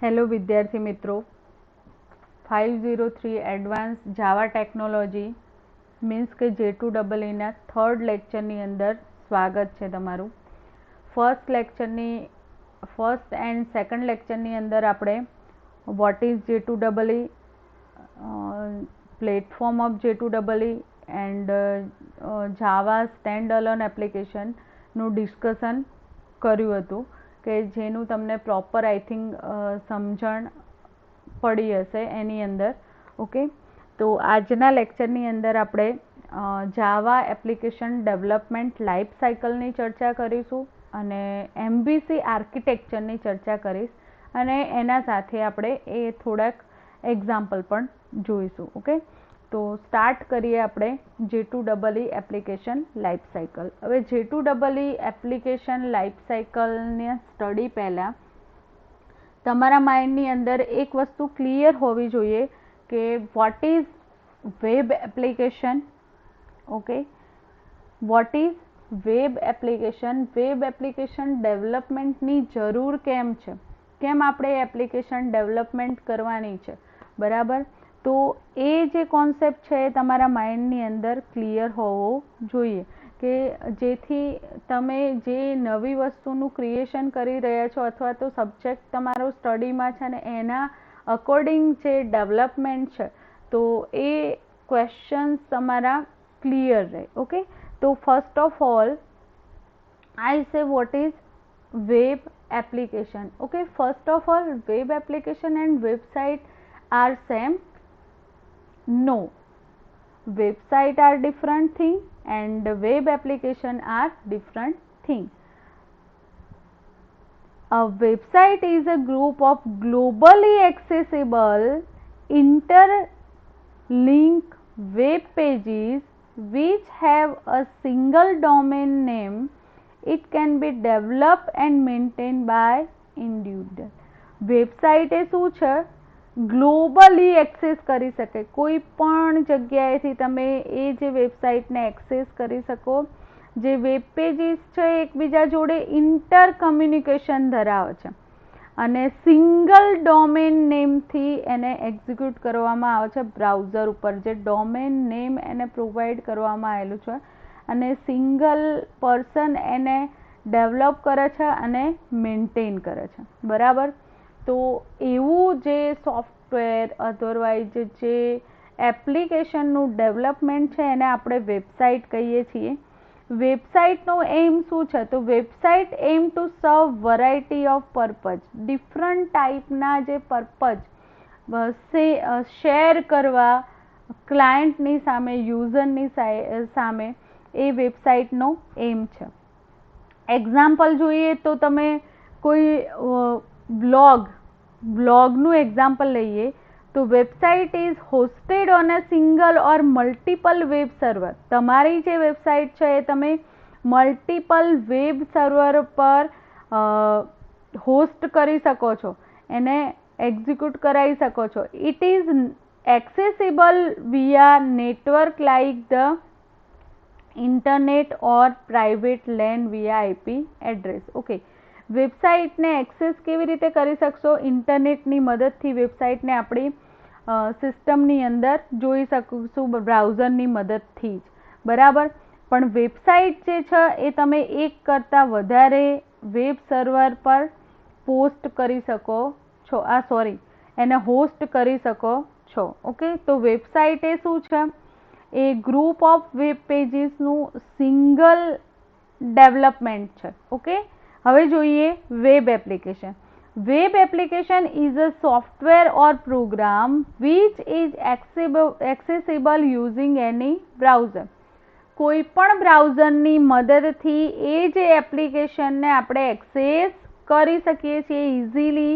Hello વિદ્યાર્થી મિત્રો, 503 advance જાવા technology means કે J2EE થર્ડ લેક્ચરની અંદર સ્વાગત છે તમારું. ફર્સ્ટ એન્ડ સેકન્ડ લેક્ચરની અંદર આપણે what is J2EE, platform of J2EE and Java stand alone એપ્લિકેશનનું ડિસ્કશન કર્યું હતું કે જેનું તમને પ્રોપર આઈ થિંક સમજણ પડી હશે એની અંદર. ઓકે, તો આજના લેક્ચરની અંદર આપણે જાવા એપ્લિકેશન ડેવલપમેન્ટ લાઈફ સાયકલની ચર્ચા કરીશું અને MVC આર્કિટેક્ચરની ચર્ચા કરીશ અને એના સાથે આપણે એ થોડાક એક્ઝામ્પલ પણ જોઈશું. ઓકે, તો સ્ટાર્ટ કરીએ આપણે J2EE એપ્લિકેશન લાઈફ સાયકલ. હવે J2EE એપ્લિકેશન લાઈફ સાયકલને સ્ટડી પહેલાં તમારા માઇન્ડની અંદર એક વસ્તુ ક્લિયર હોવી જોઈએ કે what is web application. Okay, what is web application, web application ડેવલપમેન્ટની જરૂર કેમ છે, કેમ આપણે એપ્લિકેશન ડેવલપમેન્ટ કરવાની છે, બરાબર. તો એ જે કોન્સેપ્ટ છે એ તમારા માઇન્ડની અંદર ક્લિયર હોવો જોઈએ કે જેથી તમે જે નવી વસ્તુનું ક્રિએશન કરી રહ્યા છો અથવા તો સબ્જેક્ટ તમારો સ્ટડીમાં છે ને એના અકોર્ડિંગ જે ડેવલપમેન્ટ છે તો એ ક્વેશ્ચન્સ તમારા ક્લિયર રહે. ઓકે, તો ફર્સ્ટ ઓફ ઓલ આઈ સે what is web application. Okay, first of all, web application and website are same? No, website are different thing and web application are different thing. A website is a group of globally accessible interlink web pages which have a single domain name. It can be developed and maintained by individual. Website એ શું છે? Globally access કરી શકે, કોઈ પણ જગ્યાએથી તમે એ જે વેબસાઇટને એક્સેસ કરી શકો. જે વેબ પેજીસ છે એકબીજા જોડે ઇન્ટર કમ્યુનિકેશન ધરાવે છે અને સિંગલ ડોમેન નેમથી એને એક્ઝિક્યુટ કરવામાં આવે છે બ્રાઉઝર ઉપર. જે ડોમેન નેમ એને પ્રોવાઈડ કરવામાં આવેલું છે અને સિંગલ પર્સન એને ડેવલપ કરે છે અને મેન્ટેન કરે છે, બરાબર. તો એવું જે સોફ્ટવેર અધરવાઇઝ જે એપ્લિકેશનનું ડેવલપમેન્ટ છે એને આપણે વેબસાઇટ કહીએ છીએ. વેબસાઇટનો એમ શું છે? તો website aim to serve variety of purpose, different ટાઈપના જે પર્પઝ શેર કરવા ક્લાયન્ટની સામે, યુઝરની સામે એ વેબસાઇટનો એમ છે. એક્ઝામ્પલ જોઈએ તો તમે કોઈ બ્લોગનું એક્ઝામ્પલ લઈએ તો website is hosted on a single or multiple web server. તમારી જે વેબસાઇટ છે એ તમે મલ્ટિપલ વેબ સર્વર પર હોસ્ટ કરી શકો છો, એને એક્ઝિક્યુટ કરાવી શકો છો. It is accessible via network like the internet or private LAN via IP address. Okay, વેબસાઇટને એક્સેસ કેવી રીતે કરી શકશો? ઇન્ટરનેટની મદદથી વેબસાઇટને આપણી સિસ્ટમની અંદર જોઈ શકશું બ્રાઉઝરની મદદથી જ, બરાબર. પણ વેબસાઇટ જે છે એ તમે એક કરતાં વધારે વેબ સર્વર પર પોસ્ટ કરી શકો છો, એને હોસ્ટ કરી શકો છો. ઓકે, તો વેબસાઇટ એ શું છે? એ ગ્રુપ ઓફ વેબ પેજીસનું સિંગલ ડેવલપમેન્ટ છે. ઓકે, હવે જોઈએ web application. Web application is a software or program which is accessible using any browser. કોઈ પણ બ્રાઉઝરની મદદથી એ જે એપ્લિકેશનને આપણે એક્સેસ કરી શકીએ છીએ, ઇઝીલી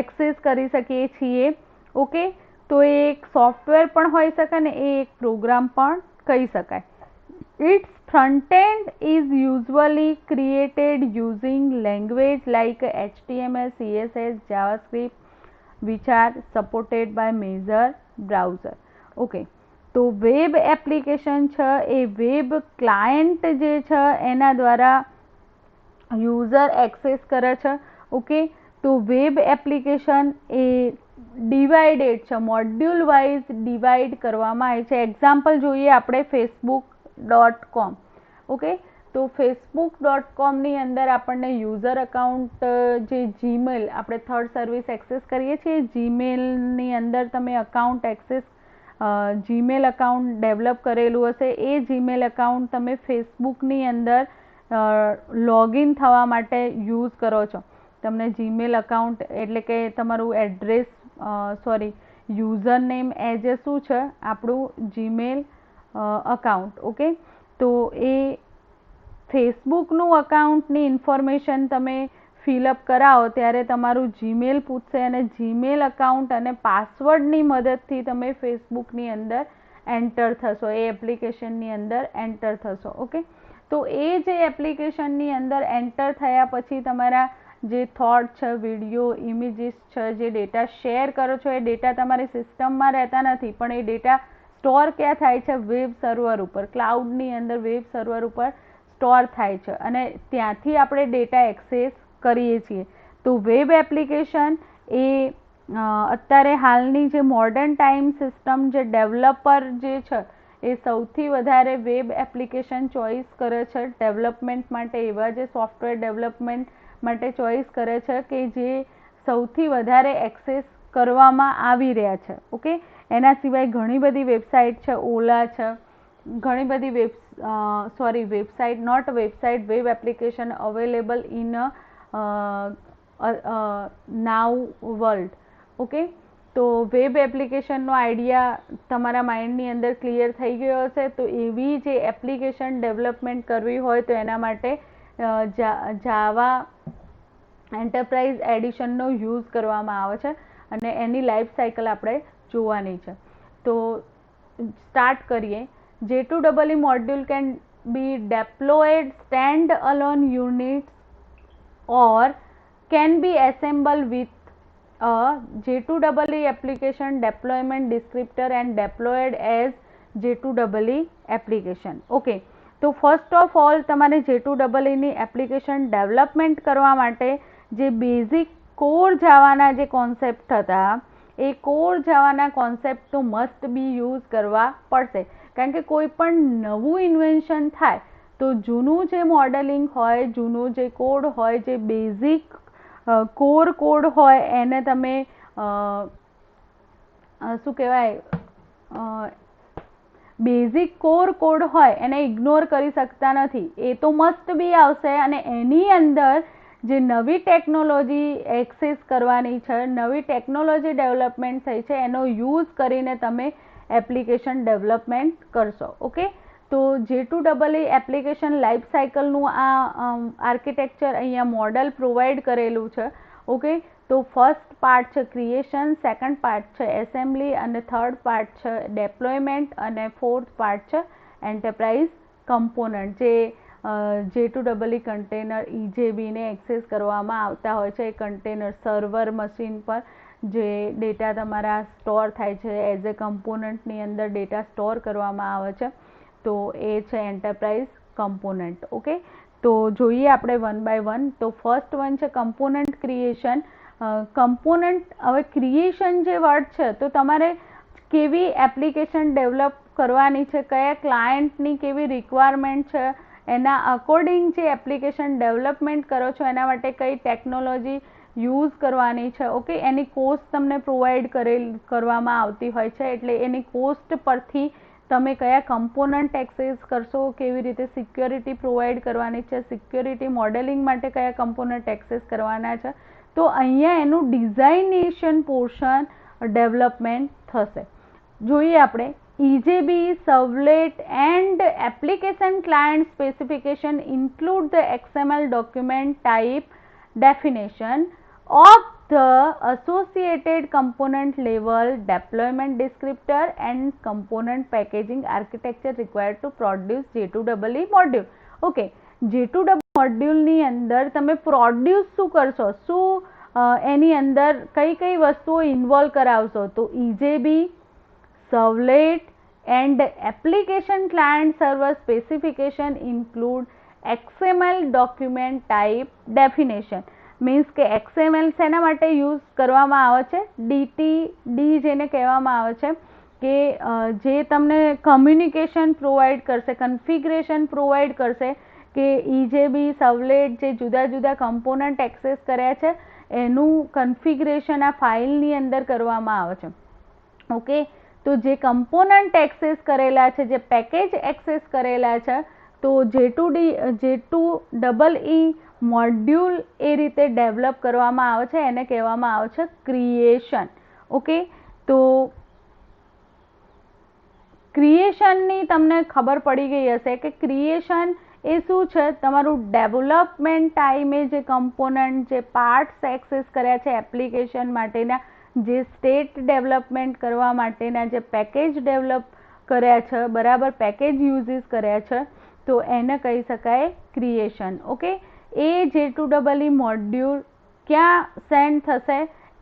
એક્સેસ કરી શકીએ છીએ. ઓકે, તો એ એક સોફ્ટવેર પણ હોઈ શકે ને એ એક પ્રોગ્રામ પણ કહી શકાય. It's front end is usually created using language like HTML, CSS, JavaScript which are supported by major browser. Okay, તો વેબ એપ્લિકેશન છે એ વેબ ક્લાયન્ટ જે છે એના દ્વારા યુઝર એક્સેસ કરે છે. ઓકે, તો વેબ એપ્લિકેશન એ ડિવાઇડેડ છે, મોડ્યુલ વાઇઝ ડિવાઇડ કરવામાં આવે છે. એક્ઝામ્પલ જોઈએ આપણે facebook.com. ઓકે, તો facebook.com ની અંદર આપણને યુઝર અકાઉન્ટ, જે જીમેલ આપણે થર્ડ સર્વિસ એક્સેસ કરીએ છીએ, જીમેલની અંદર તમે account access, Gmail account develop કરેલું હશે, એ જીમેલ અકાઉન્ટ તમે ફેસબુકની અંદર લોગિન થવા માટે યુઝ કરો છો. તમને જીમેલ અકાઉન્ટ એટલે કે તમારું address, user name as a શું છે, આપણું જીમેલ અકાઉન્ટ. ઓકે, તો એ ફેસબુકનું અકાઉન્ટની ઇન્ફોર્મેશન તમે ફિલઅપ કરાવો ત્યારે તમારું જીમેલ પૂછશે અને જીમેલ અકાઉન્ટ અને પાસવર્ડની મદદથી તમે ફેસબુકની અંદર એન્ટર થશો, એ એપ્લિકેશનની અંદર એન્ટર થશો. ઓકે, તો એ જે એપ્લિકેશનની અંદર એન્ટર થયા પછી તમારા જે થોટ છે, વિડીયો, ઇમેજીસ છે, જે ડેટા શેર કરો છો, એ ડેટા તમારી સિસ્ટમમાં રહેતા નથી, પણ એ ડેટા સ્ટોર ક્યાં થાય છે? વેબ સર્વર ઉપર, ક્લાઉડની અંદર વેબ સર્વર ઉપર સ્ટોર થાય છે અને ત્યાંથી આપણે ડેટા એક્સેસ કરીએ છીએ. તો વેબ એપ્લિકેશન એ અત્યારે હાલની જે મોડર્ન ટાઈમ સિસ્ટમ, જે ડેવલપર જે છે એ સૌથી વધારે વેબ એપ્લિકેશન ચોઇસ કરે છે ડેવલપમેન્ટ માટે. એવા જે સોફ્ટવેર ડેવલપમેન્ટ માટે ચોઇસ કરે છે કે જે સૌથી વધારે એક્સેસ કરવામાં આવી રહ્યા છે. ઓકે, એના સિવાય ઘણી બધી વેબસાઇટ છે, ઓલા છે, ઘણી બધી website, not website, web application available in now world. Okay, તો વેબ એપ્લિકેશનનો આઈડિયા તમારા માઇન્ડની અંદર ક્લિયર થઈ ગયો હશે. તો એવી જે એપ્લિકેશન ડેવલપમેન્ટ કરવી હોય તો એના માટે જાવા એન્ટરપ્રાઇઝ એડિશનનો યુઝ કરવામાં આવે છે અને એની લાઈફ સાયકલ આપણે જોવાની છે. તો સ્ટાર્ટ કરીએ. J2EE module can be deployed stand alone units or can be assembled with a J2EE application deployment descriptor and deployed as J2EE application. Okay, તો ફર્સ્ટ ઓફ ઓલ તમારે J2EE ની application development કરવા માટે જે basic core જાવાના જે concept હતા, એ core જાવાના concept તો must be use કરવા પડશે. કારણ કે કોઈ પણ નવું ઇન્વેન્શન થાય તો જૂનું જે મોડેલિંગ હોય, જૂનું જે કોડ હોય, જે બેઝિક કોર કોડ હોય, એને તમે શું કહેવાય, બેઝિક કોર કોડ હોય એને ઇગ્નોર કરી શકતા નથી. એ તો મસ્ટ બી આવશે અને એની અંદર જે નવી ટેકનોલોજી એક્સેસ કરવાની છે, નવી ટેકનોલોજી ડેવલપમેન્ટ થઈ છે, એનો યુઝ કરીને તમે એપ્લિકેશન ડેવલપમેન્ટ કરશો. ઓકે, તો J2EE એપ્લિકેશન લાઈફ સાયકલનું આ આર્કિટેક્ચર અહીંયા મોડલ પ્રોવાઈડ કરેલું છે. ઓકે, તો ફર્સ્ટ પાર્ટ છે ક્રિએશન, સેકન્ડ પાર્ટ છે એસેમ્બલી અને થર્ડ પાર્ટ છે ડેપ્લોયમેન્ટ અને ફોર્થ પાર્ટ છે એન્ટરપ્રાઇઝ કમ્પોનન્ટ. જે J2EE કન્ટેનર EJB ને એક્સેસ કરવામાં આવતા હોય છે. એ કન્ટેનર સર્વર મશીન પર જે ડેટા તમારા સ્ટોર થાય છે, એઝ એ કમ્પોનન્ટની અંદર ડેટા સ્ટોર કરવામાં આવે છે, તો એ છે એન્ટરપ્રાઇઝ કમ્પોનન્ટ. ઓકે, તો જોઈએ આપણે વન બાય વન. તો ફર્સ્ટ વન છે કમ્પોનન્ટ ક્રિએશન. કમ્પોનન્ટ, હવે ક્રિએશન જે વર્ડ છે, તો તમારે કેવી એપ્લિકેશન ડેવલપ કરવાની છે, કયા ક્લાયન્ટની કેવી રિક્વાયરમેન્ટ છે, એના અકોર્ડિંગ જે એપ્લિકેશન ડેવલપમેન્ટ કરો છો એના માટે કઈ ટેકનોલોજી યુઝ કરવાની છે. ઓકે, એની કોસ્ટ તમને પ્રોવાઈડ કરવામાં આવતી હોય છે, એટલે એની કોસ્ટ પરથી તમે કયા કમ્પોનન્ટ એક્સેસ કરશો, કેવી રીતે સિક્યોરિટી પ્રોવાઈડ કરવાની છે, સિક્યોરિટી મોડેલિંગ માટે કયા કમ્પોનન્ટ એક્સેસ કરવાના છે, તો અહીંયા એનું ડિઝાઇનેશન પોર્શન ડેવલપમેન્ટ થશે. જોઈએ આપણે EJB, servlet and application client specification include the XML document type definition of the associated component level deployment descriptor and component packaging architecture required to produce J2EE module. Okay, J2EE મોડ્યુલની અંદર તમે produce શું કરશો, શું એની અંદર કઈ કઈ વસ્તુઓ ઇન્વોલ્વ કરાવશો, તો EJB, servlet and application client server specification include XML document type definition. Means કે XML શેના માટે યુઝ કરવામાં આવે છે? DTD જેને કહેવામાં આવે છે કે જે તમને કમ્યુનિકેશન પ્રોવાઈડ કરશે, કન્ફિગરેશન પ્રોવાઈડ કરશે કે EJB સર્વલેટ જે જુદા જુદા કમ્પોનન્ટ એક્સેસ કર્યા છે એનું કન્ફિગરેશન આ ફાઇલની અંદર કરવામાં આવે છે. ઓકે, તો જે કમ્પોનન્ટ એક્સેસ કરેલા છે, જે પેકેજ એક્સેસ કરેલા છે, તો J2EE મોડ્યુલ એ રીતે ડેવલપ કરવામાં આવે છે, એને કહેવામાં આવે છે ક્રિએશન. ઓકે, તો ક્રિએશનની તમને ખબર પડી ગઈ હશે કે ક્રિએશન એ શું છે? તમારું ડેવલપમેન્ટ ટાઈમે જે કમ્પોનન્ટ, જે પાર્ટ્સ એક્સેસ કર્યા છે એપ્લિકેશન માટેના, જે સ્ટેટ ડેવલપમેન્ટ કરવા માટેના જે પેકેજ ડેવલપ કર્યા છે, બરાબર, પેકેજ યુઝીસ કર્યા છે, તો એને કહી શકાય ક્રિએશન. ઓકે, એ J2EE મોડ્યુલ ક્યાં સેન્ડ થશે?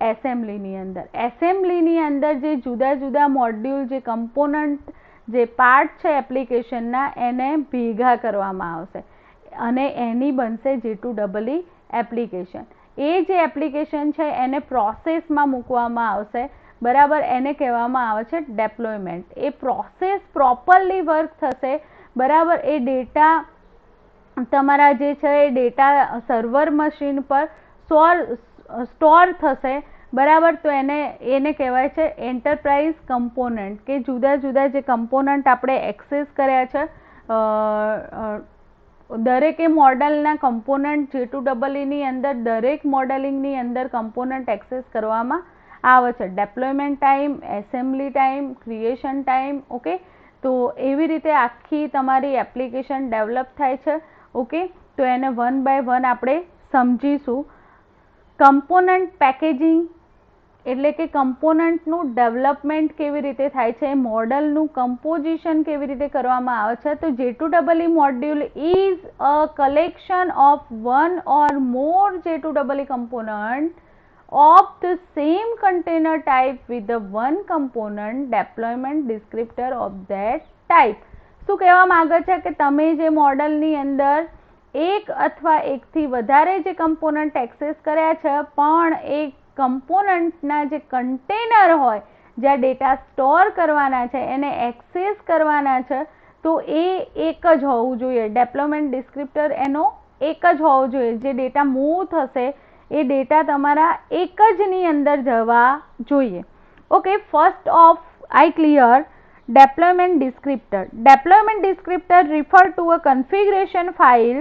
એસેમ્બલીની અંદર. એસેમ્બલીની અંદર જે જુદા જુદા મોડ્યુલ, જે કમ્પોનન્ટ, જે પાર્ટ છે એપ્લિકેશનના, એને ભેગા કરવામાં આવશે અને એની બનશે J2EE એપ્લિકેશન. એ જે એપ્લિકેશન છે એને પ્રોસેસમાં મૂકવામાં આવશે, બરાબર, એને કહેવામાં આવે છે ડેપ્લોયમેન્ટ. એ પ્રોસેસ પ્રોપરલી વર્ક થશે, બરાબર. એ ડેટા તમારા જે છે એ ડેટા સર્વર મશીન પર સ્ટોર થશે, બરાબર. તો એને કહેવાય છે એન્ટરપ્રાઇઝ કમ્પોનન્ટ, કે જુદા જુદા જે કમ્પોનન્ટ આપણે એક્સેસ કર્યા છે, દરેકે મોડલના કમ્પોનન્ટ J2EEની અંદર દરેક મોડેલિંગની અંદર કમ્પોનન્ટ એક્સેસ કરવામાં આવે છે. Deployment time, assembly time, creation time. Okay, તો એવી રીતે આખી તમારી એપ્લિકેશન ડેવલપ થાય છે. ઓકે, તો એને વન બાય વન આપણે સમજીશું. કમ્પોનન્ટ પેકેજિંગ એટલે કે કમ્પોનન્ટનું ડેવલપમેન્ટ કેવી રીતે થાય છે, મોડલનું કમ્પોઝિશન કેવી રીતે કરવામાં આવે છે. તો J2EE module is a collection of one or more J2EE component of the same container type with the one component deployment descriptor of that type. શું કહેવા માંગે છે કે તમે જે મોડલની અંદર એક અથવા એકથી વધારે જે કમ્પોનન્ટ એક્સેસ કર્યા છે, પણ એ કમ્પોનન્ટના જે કન્ટેનર હોય, જ્યાં ડેટા સ્ટોર કરવાના છે, એને એક્સેસ કરવાના છે, તો એ એક જ હોવું જોઈએ. ડેપ્લોયમેન્ટ ડિસ્ક્રિપ્ટર એનો એક જ હોવો જોઈએ. જે ડેટા મૂવ થશે એ ડેટા તમારા એક જ ની અંદર જવા જોઈએ. Okay, first of I clear. Deployment descriptor. Deployment descriptor refer to a configuration file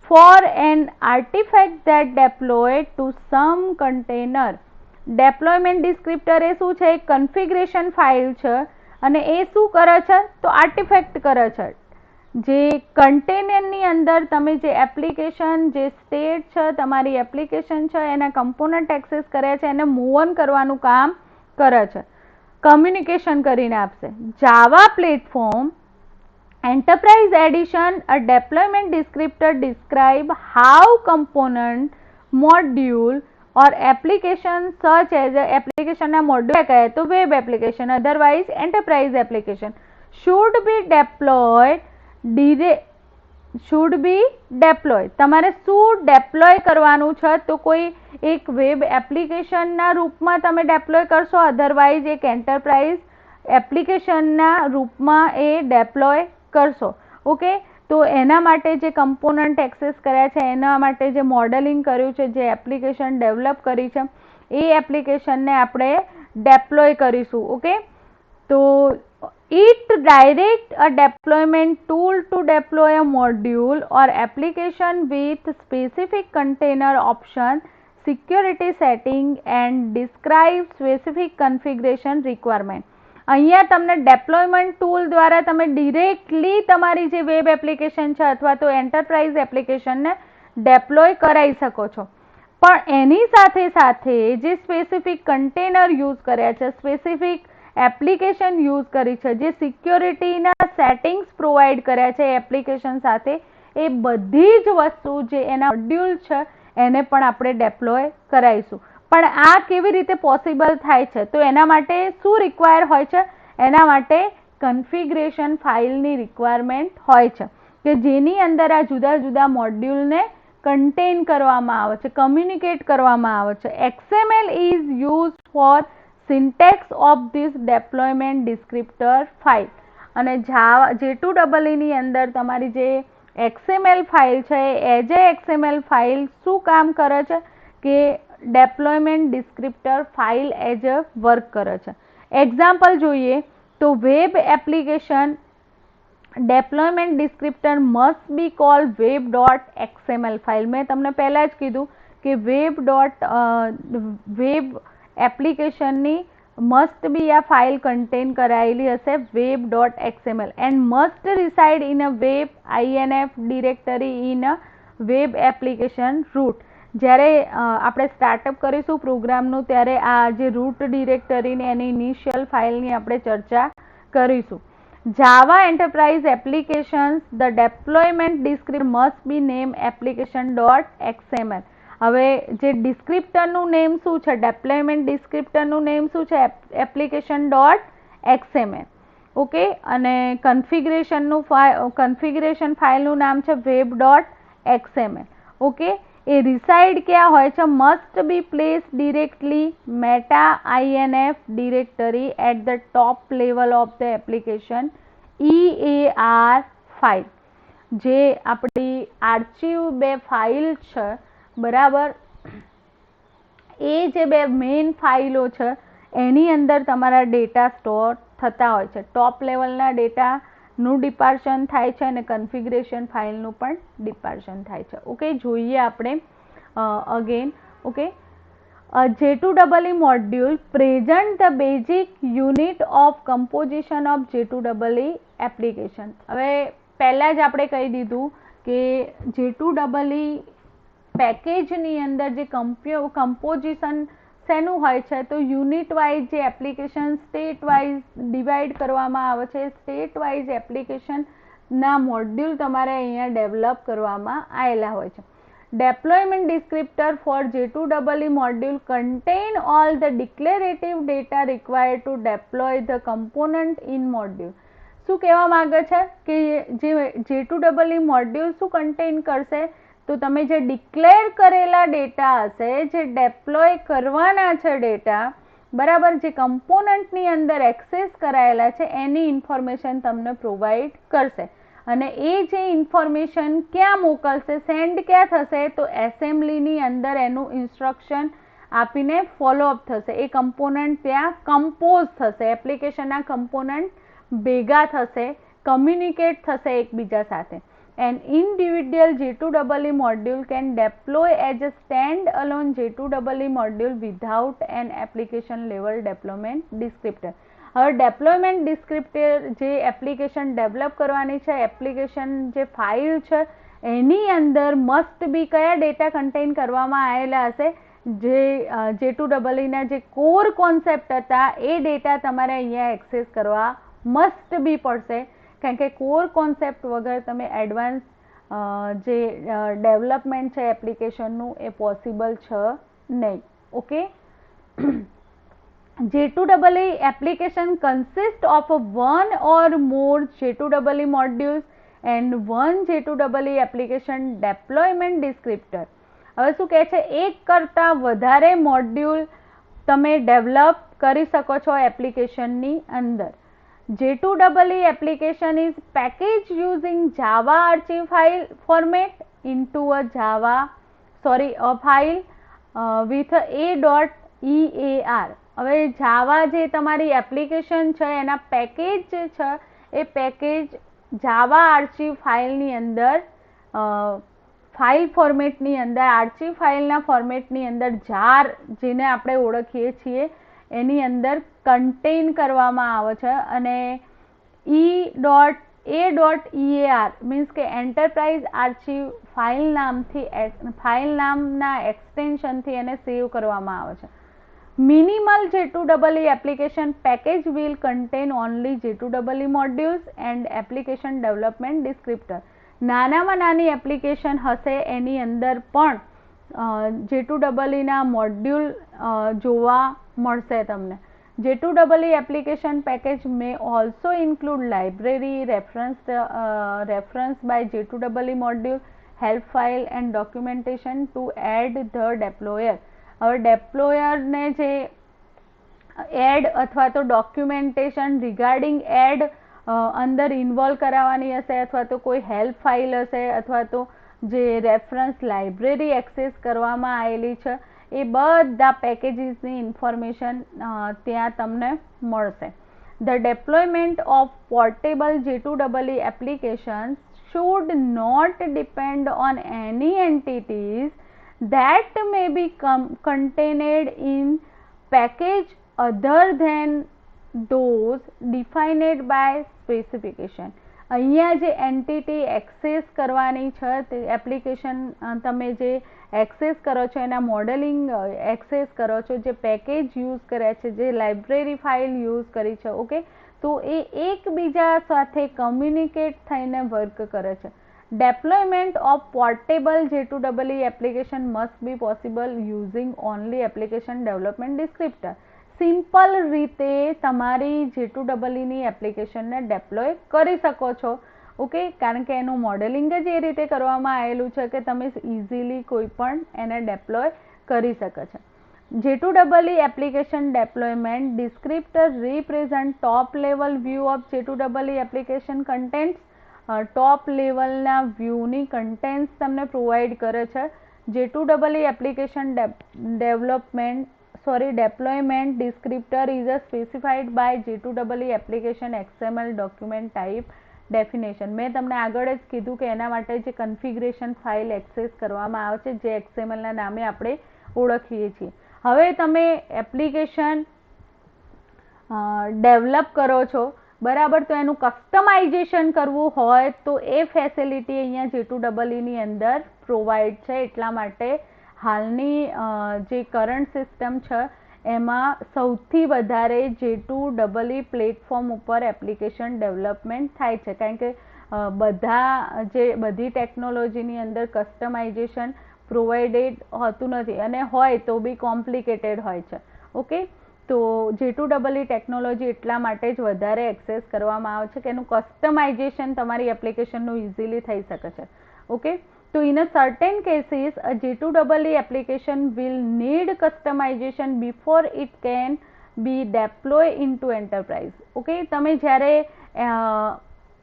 for an artifact that deployed to some container. Deployment descriptor એ શું છે? એક કન્ફિગરેશન ફાઇલ છે અને એ શું કરે છે? તો આર્ટિફેક્ટ કરે છે. જે કન્ટેનરની અંદર તમે જે એપ્લિકેશન, જે સ્ટેટ છે, તમારી એપ્લિકેશન છે, એના કમ્પોનન્ટ એક્સેસ કર્યા છે, એને મૂવ ઓન કરવાનું કામ કરે છે, કમ્યુનિકેશન કરીને આપશે. જાવા platform Enterprise Edition, a deployment descriptor describe how component, module or application such as application ના મોડ્યુલ કહે તો web application, otherwise enterprise application should be deployed. તમારે શું ડેપ્લોય કરવાનું છે? તો કોઈ એક વેબ એપ્લિકેશનના રૂપમાં તમે ડેપ્લોય કરશો, અધરવાઇઝ એક એન્ટરપ્રાઇઝ એપ્લિકેશનના રૂપમાં એ ડેપ્લોય કરશો. ઓકે, તો એના માટે જે કમ્પોનન્ટ એક્સેસ કર્યા છે, એના માટે જે મોડેલિંગ કર્યું છે, જે એપ્લિકેશન ડેવલપ કરી છે, એ એપ્લિકેશનને આપણે ડેપ્લોય કરીશું. ઓકે, તો it direct a deployment tool to deploy a module or application with specific container option, security setting and describe specific configuration requirement. અહીંયા તમને ડેપ્લોયમેન્ટ ટૂલ દ્વારા તમે ડિરેક્ટલી તમારી જે વેબ એપ્લિકેશન છે અથવા તો એન્ટરપ્રાઇઝ એપ્લિકેશનને ડેપ્લોય કરાવી શકો છો. પણ એની સાથે સાથે જે સ્પેસિફિક કન્ટેનર યુઝ કર્યા છે, સ્પેસિફિક એપ્લિકેશન યુઝ કરી છે, જે સિક્યોરિટીના સેટિંગ્સ પ્રોવાઈડ કર્યા છે એપ્લિકેશન સાથે, એ બધી જ વસ્તુ જે એના મોડ્યુલ છે એને પણ આપણે ડેપ્લોય કરાવીશું. પણ આ કેવી રીતે પોસિબલ થાય છે? તો એના માટે શું રિક્વાયર હોય છે? એના માટે કન્ફિગરેશન ફાઇલની રિક્વાયરમેન્ટ હોય છે કે જેની અંદર આ જુદા જુદા મોડ્યુલને કન્ટેન કરવામાં આવે છે, કમ્યુનિકેટ કરવામાં આવે છે. XML is use for syntax of this deployment descriptor file. અને J2EE ની અંદર તમારી જે XML ફાઇલ છે એઝ એ XML ફાઇલ શું કામ કરે છે કે deployment descriptor file as a work કરે છે. એક્ઝામ્પલ જોઈએ તો web application deployment descriptor must be call web.xml file. મેં તમને પહેલાં જ કીધું કે વેબ એપ્લિકેશનની મસ્ટ બી આ ફાઇલ કન્ટેન કરાયેલી હશે web.xml and must reside in a web INF directory in a web application root. જ્યારે આપણે સ્ટાર્ટઅપ કરીશું પ્રોગ્રામનું ત્યારે આ જે રૂટ ડિરેક્ટરીની એની ઇનિશિયલ ફાઇલની આપણે ચર્ચા કરીશું. Java Enterprise Applications, the deployment descriptor must be named application.xml. હવે જે ડિસ્ક્રિપ્ટરનું નેમ શું છે, ડેપ્લોયમેન્ટ ડિસ્ક્રિપ્ટરનું નેમ શું છે, application.xml. ઓકે, અને કન્ફિગરેશન ફાઇલનું નામ છે web.xml. ઓકે, એ રિસાઇડ ક્યાં હોય છે, must be place directly meta INF directory at the top level of the application EAR file. જે આપણી આર્ચિવ બે ફાઇલ છે બરાબર, એ જે બે મેઇન ફાઇલો છે એની અંદર તમારા ડેટા સ્ટોર થતા હોય છે. ટોપ લેવલના ડેટાનું ડિપાર્શન થાય છે અને કન્ફિગરેશન ફાઇલનું પણ ડિપાર્શન થાય છે. ઓકે, જોઈએ આપણે again. Okay, J2EE module present the basic unit of composition of J2EE application. હવે પહેલાં જ આપણે કહી દીધું કે J2EE પેકેજની અંદર જે કમ્પોઝિશન શેનું હોય છે, તો યુનિટ વાઇઝ જે એપ્લિકેશન સ્ટેટ વાઇઝ ડિવાઈડ કરવામાં આવે છે. સ્ટેટ વાઇઝ એપ્લિકેશનના મોડ્યુલ તમારે અહીંયા ડેવલપ કરવામાં આવેલા હોય છે. Deployment descriptor for J2EE module contain all the declarative data required to deploy the component in module. શું કહેવા માંગે છે કે જે J2EE મોડ્યુલ શું કન્ટેન કરશે, તો તમે જે ડિક્લેર કરેલા ડેટા હશે, જે ડેપ્લોય કરવાના છે ડેટા બરાબર, જે કમ્પોનન્ટની અંદર એક્સેસ કરાયેલા છે એની ઇન્ફોર્મેશન તમને પ્રોવાઈડ કરશે. અને એ જે ઇન્ફોર્મેશન ક્યાં મોકલશે, સેન્ડ ક્યાં થશે, તો એસેમ્બલીની અંદર એનું ઇન્સ્ટ્રક્શન આપીને ફોલોઅપ થશે. એ કમ્પોનન્ટ ત્યાં કમ્પોઝ થશે, એપ્લિકેશનના કમ્પોનન્ટ ભેગા થશે, કમ્યુનિકેટ થશે એકબીજા સાથે. An individual J2EE module can deploy as a stand-alone J2EE module without an application level deployment descriptor. હવે ડેપ્લોયમેન્ટ ડિસ્ક્રિપ્ટર જે એપ્લિકેશન ડેવલપ કરવાની છે, એપ્લિકેશન જે ફાઇલ છે એની અંદર મસ્ટ બી કયા ડેટા કન્ટેન કરવામાં આવેલા હશે, જે J2EEના જે કોર કોન્સેપ્ટ હતા એ ડેટા તમારે અહીંયા એક્સેસ કરવા મસ્ટ બી પડશે, કારણ કે કોર કોન્સેપ્ટ વગર તમે એડવાન્સ જે ડેવલપમેન્ટ છે એપ્લિકેશનનું એ પોસિબલ છે નહીં. Okay, J2EE application consists of one or more J2EE modules and one J2EE application deployment descriptor. હવે શું કહે છે, એક કરતાં વધારે મોડ્યુલ તમે ડેવલપ કરી શકો છો એપ્લિકેશનની અંદર. J2EE application is packaged using Java archive file format into a file with a.ear. હવે જાવા જે તમારી એપ્લિકેશન છે એના પેકેજ જે છે એ પેકેજ જાવા આર્ચિવ ફાઇલની અંદર ફાઇલ ફોર્મેટની અંદર આર્ચિવ ફાઇલના ફોર્મેટની અંદર જાર જેને આપણે ઓળખીએ છીએ એની અંદર કન્ટેન કરવામાં આવે છે. અને a.ear મીન્સ કે એન્ટરપ્રાઇઝ આર્ચિવ ફાઇલ નામના એક્સટેન્શનથી એને સેવ કરવામાં આવે છે. Minimal J2EE application package will contain only J2EE modules and application development descriptor. નાનામાં નાની એપ્લિકેશન હશે એની અંદર પણ J2EEના મોડ્યુલ જોવા મળશે તમને. J2EE application package may also include library reference by J2EE module, help file and documentation to add the deployer. હવે ડેપ્લોયરને જે એડ અથવા તો ડોક્યુમેન્ટેશન રિગાર્ડિંગ એડ અંદર ઇન્વોલ્વ કરાવવાની હશે, અથવા તો કોઈ હેલ્પ ફાઇલ હશે, અથવા તો જે રેફરન્સ લાઇબ્રેરી એક્સેસ કરવામાં આવેલી છે, એ બધા પેકેજીસની ઇન્ફોર્મેશન ત્યાં તમને મળશે. The deployment of portable J2EE applications should not depend on any entities that may be contained in package other than those defined by specification. અહીંયા જે એન્ટિટી એક્સેસ કરવાની છે તે એપ્લિકેશન તમે જે એક્સેસ કરો છો, એના મોડેલિંગ એક્સેસ કરો છો, જે પેકેજ યુઝ કર્યા છે, જે લાઇબ્રેરી ફાઇલ યુઝ કરી છે, ઓકે, તો એ એકબીજા સાથે કમ્યુનિકેટ થઈને વર્ક કરે છે. Deployment of portable J2EE application must be possible using only application development descriptor. Simple રીતે તમારી J2EEની એપ્લિકેશનને ડેપ્લોય કરી શકો છો, ઓકે, કારણ કે એનું મોડેલિંગ જ એ રીતે કરવામાં આવેલું છે કે તમે ઇઝીલી કોઈ પણ એને ડેપ્લોય કરી શકો છો. J2EE application deployment descriptor represent top level view of J2EE application contents. ટોપ લેવલના વ્યૂની કન્ટેન્ટ્સ તમને પ્રોવાઈડ કરે છે. J2EE application deployment descriptor is specified by J2EE application XML document type definition. મેં તમને આગળ જ કીધું કે એના માટે જે કન્ફિગરેશન ફાઇલ એક્સેસ કરવામાં આવે છે, જે XMLના નામે આપણે ઓળખીએ છીએ. હવે તમે એપ્લિકેશન ડેવલપ કરો છો, બરાબર, તો એનું કસ્ટમાઇઝેશન કરવું હોય તો એ ફેસિલિટી અહીંયા J2EEની અંદર પ્રોવાઈડ છે. એટલા માટે હાલની જે કરંટ સિસ્ટમ છે એમાં સૌથી વધારે J2EE પ્લેટફોર્મ ઉપર એપ્લિકેશન ડેવલપમેન્ટ થાય છે, કારણ કે બધી ટેકનોલોજીની અંદર કસ્ટમાઇઝેશન પ્રોવાઇડેડ હોતું નથી, અને હોય તો બી કોમ્પ્લિકેટેડ હોય છે, ઓકે. તો J2EE ટેકનોલોજી એટલા માટે જ વધારે એક્સેસ કરવામાં આવે છે કે એનું કસ્ટમાઇઝેશન તમારી એપ્લિકેશનનું ઇઝીલી થઈ શકે છે, ઓકે. તો in a certain cases a J2EE application will need customization before it can be deployed into enterprise, okay. તમે જ્યારે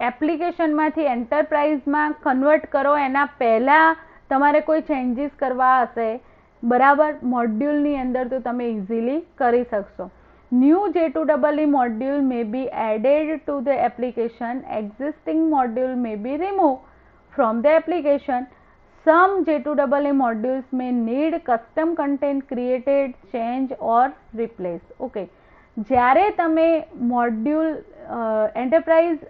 એપ્લિકેશનમાંથી એન્ટરપ્રાઇઝમાં કન્વર્ટ કરો એના પહેલાં તમારે કોઈ ચેન્જીસ કરવા હશે, બરાબર, મોડ્યુલની અંદર, તો તમે ઇઝીલી કરી શકશો. New J2EE module may be added to the application. Existing module may be removed from the application. Some J2EE modules may need custom content created, change or replace, okay. જ્યારે તમે મોડ્યુલ એન્ટરપ્રાઇઝ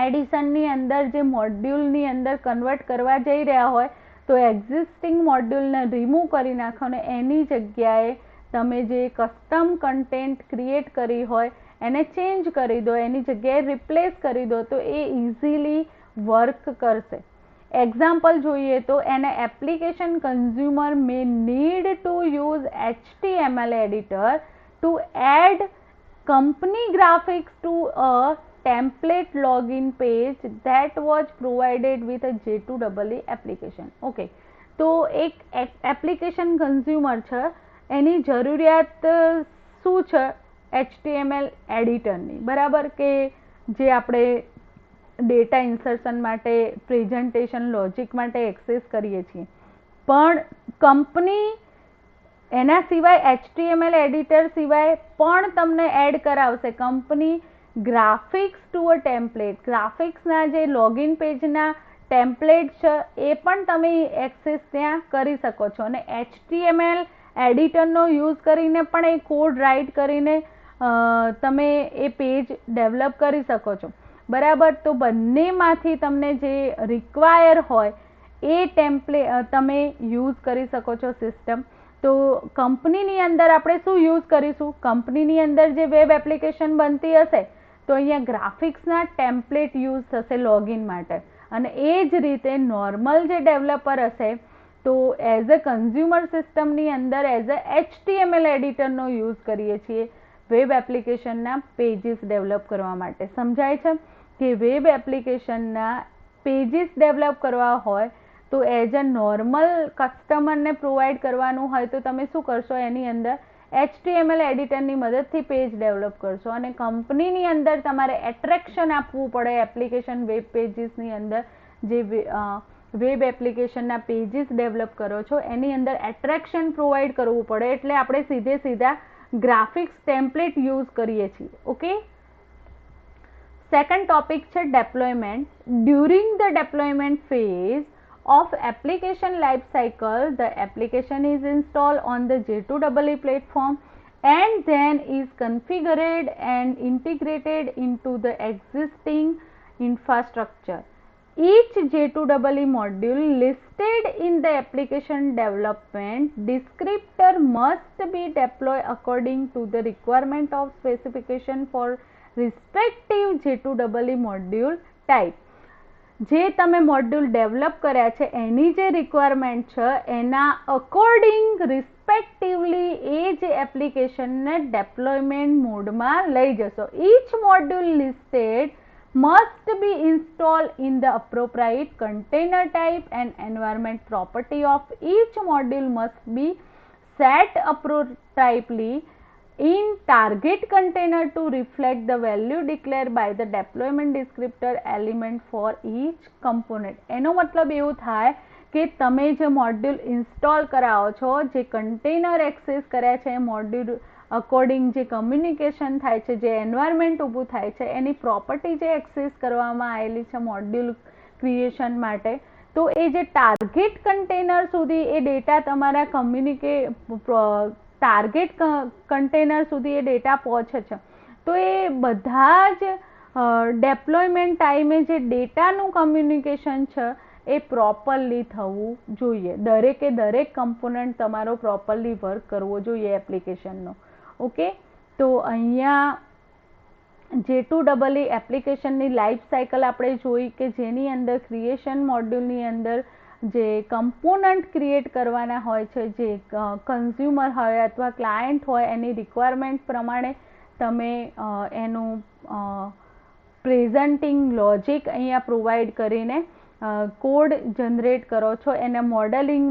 એડિશનની અંદર જે મોડ્યુલની અંદર convert કરવા જઈ રહ્યા હોય તો એક્ઝિસ્ટિંગ મોડ્યુલને રિમૂવ કરી નાખો અને એની જગ્યાએ તમે જે કસ્ટમ કન્ટેન્ટ ક્રિએટ કરી હોય એને ચેન્જ કરી દો, એની જગ્યાએ રિપ્લેસ કરી દો, તો એ ઇઝીલી વર્ક કરશે. એક્ઝામ્પલ જોઈએ તો એને application consumer May need to use HTML editor to add company graphics to a template login page that was provided with a J2EE application, okay. તો એક એપ્લિકેશન કન્ઝ્યુમર છે, એની જરૂરિયાત શું છે HTML એડિટરની, બરાબર, કે જે આપણે ડેટા ઇન્સર્શન માટે, પ્રેઝન્ટેશન લોજિક માટે એક્સેસ કરીએ છીએ, પણ કંપની એના સિવાય HTML એડિટર સિવાય પણ તમને એડ કરાવશે. Company graphics to a template, ગ્રાફિક્સના જે લોગિન પેજના ટેમ્પલેટ છે એ પણ તમે એક્સેસ ત્યાં કરી શકો છો, અને HTML એડિટરનો યુઝ કરીને પણ એ કોડ રાઇટ કરીને તમે એ પેજ ડેવલપ કરી શકો છો, બરાબર. તો બંનેમાંથી તમને જે રિક્વાયર હોય એ તમે યુઝ કરી શકો છો સિસ્ટમ. તો કંપનીની અંદર આપણે શું યુઝ કરીશું? કંપનીની અંદર જે વેબ એપ્લિકેશન બનતી હશે તો અહીંયા ગ્રાફિક્સના ટેમ્પલેટ યુઝ થશે લોગિન માટે, અને એ જ રીતે નોર્મલ જે ડેવલપર હશે તો એઝ અ કન્ઝ્યુમર સિસ્ટમની અંદર એઝ અ HTML એડિટરનો યુઝ કરીએ છીએ વેબ એપ્લિકેશનના પેજીસ ડેવલપ કરવા માટે. સમજાય છે કે વેબ એપ્લિકેશનના પેજીસ ડેવલપ કરવા હોય તો એઝ અ નોર્મલ કસ્ટમરને પ્રોવાઈડ કરવાનું હોય તો તમે શું કરશો, એની અંદર HTML એડિટરની મદદથી પેજ ડેવલપ કરશો. અને કંપનીની અંદર તમારે એટ્રેક્શન આપવું પડે એપ્લિકેશન વેબ પેજીસની અંદર, જે વેબ એપ્લિકેશનના પેજીસ ડેવલપ કરો છો એની અંદર એટ્રેક્શન પ્રોવાઈડ કરવું પડે. એટલે આપણે સીધા ગ્રાફિક્સ ટેમ્પલેટ યુઝ કરીએ છીએ. ઓકે, સેકન્ડ ટોપિક છે deployment. During the deployment phase of application life cycle, the application is installed on the J2EE platform and then is configured and integrated into the existing infrastructure. Each J2EE module listed in the application development descriptor must be deployed according to the requirement of specification for respective J2EE module type. જે તમે module develop કર્યા છે એની જે requirement છે એના according respectively એ જ એપ્લિકેશનને ડેપ્લોયમેન્ટ મોડમાં લઈ જશો. Each module listed must be installed in the appropriate container type and environment property of each module must be set appropriately in target container to reflect the value declared by the deployment descriptor element for each component. એનો મતલબ એવું થાય કે તમે જે module install કરાવો છો, જે કન્ટેનર એક્સેસ કર્યા છે એ મોડ્યુલ અકોર્ડિંગ જે કમ્યુનિકેશન થાય છે, જે એન્વાયરમેન્ટ ઊભું થાય છે, એની પ્રોપર્ટી જે એક્સેસ કરવામાં આવેલી છે મોડ્યુલ ક્રિએશન માટે, તો એ જે ટાર્ગેટ કન્ટેનર સુધી એ ડેટા તમારા ટાર્ગેટ કન્ટેનર સુધી એ ડેટા પહોંચે છે. તો એ બધા જ ડેપ્લોયમેન્ટ ટાઈમે જે ડેટાનું કમ્યુનિકેશન છે એ પ્રોપરલી થવું જોઈએ. દરેક કમ્પોનન્ટ તમારો પ્રોપરલી વર્ક કરવો જોઈએ એપ્લિકેશનનો. ઓકે, તો અહીંયા J2EE એપ્લિકેશનની લાઈફ સાયકલ આપણે જોઈ કે જેની અંદર ક્રિએશન મોડ્યુલની અંદર જે કમ્પોનન્ટ ક્રિએટ કરવાના હોય છે, જે કન્ઝ્યુમર હોય અથવા ક્લાયન્ટ હોય એની રિક્વાયરમેન્ટ પ્રમાણે તમે એનું પ્રેઝન્ટિંગ લોજિક અહીંયા પ્રોવાઈડ કરીને કોડ જનરેટ કરો છો, એને મોડેલિંગ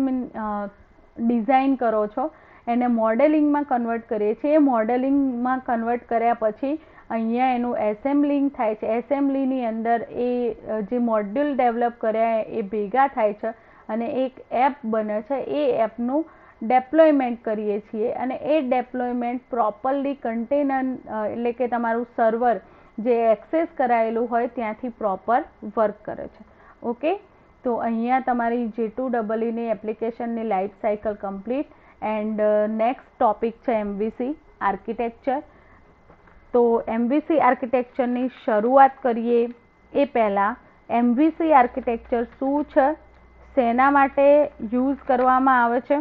ડિઝાઇન કરો છો, એને મોડેલિંગમાં કન્વર્ટ કરીએ છીએ. મોડેલિંગમાં કન્વર્ટ કર્યા પછી અહીંયા એનું એસેમ્બલિંગ થાય છે. એસેમ્બલીની અંદર એ જે મોડ્યુલ ડેવલપ કર્યા એ ભેગા થાય છે અને એક એપ બને છે. એ એપનું ડેપ્લોયમેન્ટ કરીએ છીએ અને એ ડેપ્લોયમેન્ટ પ્રોપરલી કન્ટેનર એટલે કે તમારું સર્વર જે એક્સેસ કરાયેલું હોય ત્યાંથી પ્રોપર વર્ક કરે છે. ઓકે, તો અહીંયા તમારી J2EEની એપ્લિકેશનની life cycle complete. And next topic છે MVC આર્કિટેક્ચર. તો MVC આર્કિટેક્ચરની શરૂઆત કરીએ એ પહેલાં MVC આર્કિટેક્ચર શું છે, શેના માટે યુઝ કરવામાં આવે છે,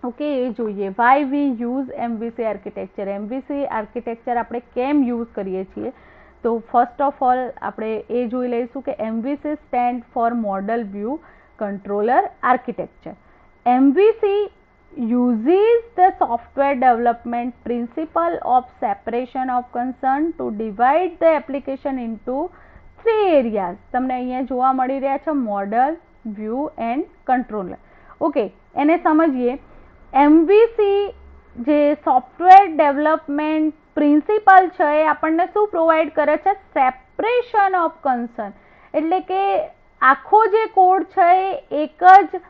ઓકે, એ જોઈએ. Why we use MVC architecture. MVC architecture આપણે કેમ યુઝ કરીએ છીએ, તો ફર્સ્ટ ઓફ ઓલ આપણે એ જોઈ લઈશું કે MVC stand four model view controller architecture. MVC uses the software development principle of separation of concern to divide the application into 3 areas. તમને અહીંયા જોવા મળી રહ્યા છે model, view and controller. Okay, એને સમજીએ. MVC જે સોફ્ટવેર ડેવલપમેન્ટ પ્રિન્સિપલ છે એ આપણને શું પ્રોવાઈડ કરે છે, સેપરેશન ઓફ કન્સર્ન. એટલે કે આખો જે કોડ છે એ એક જ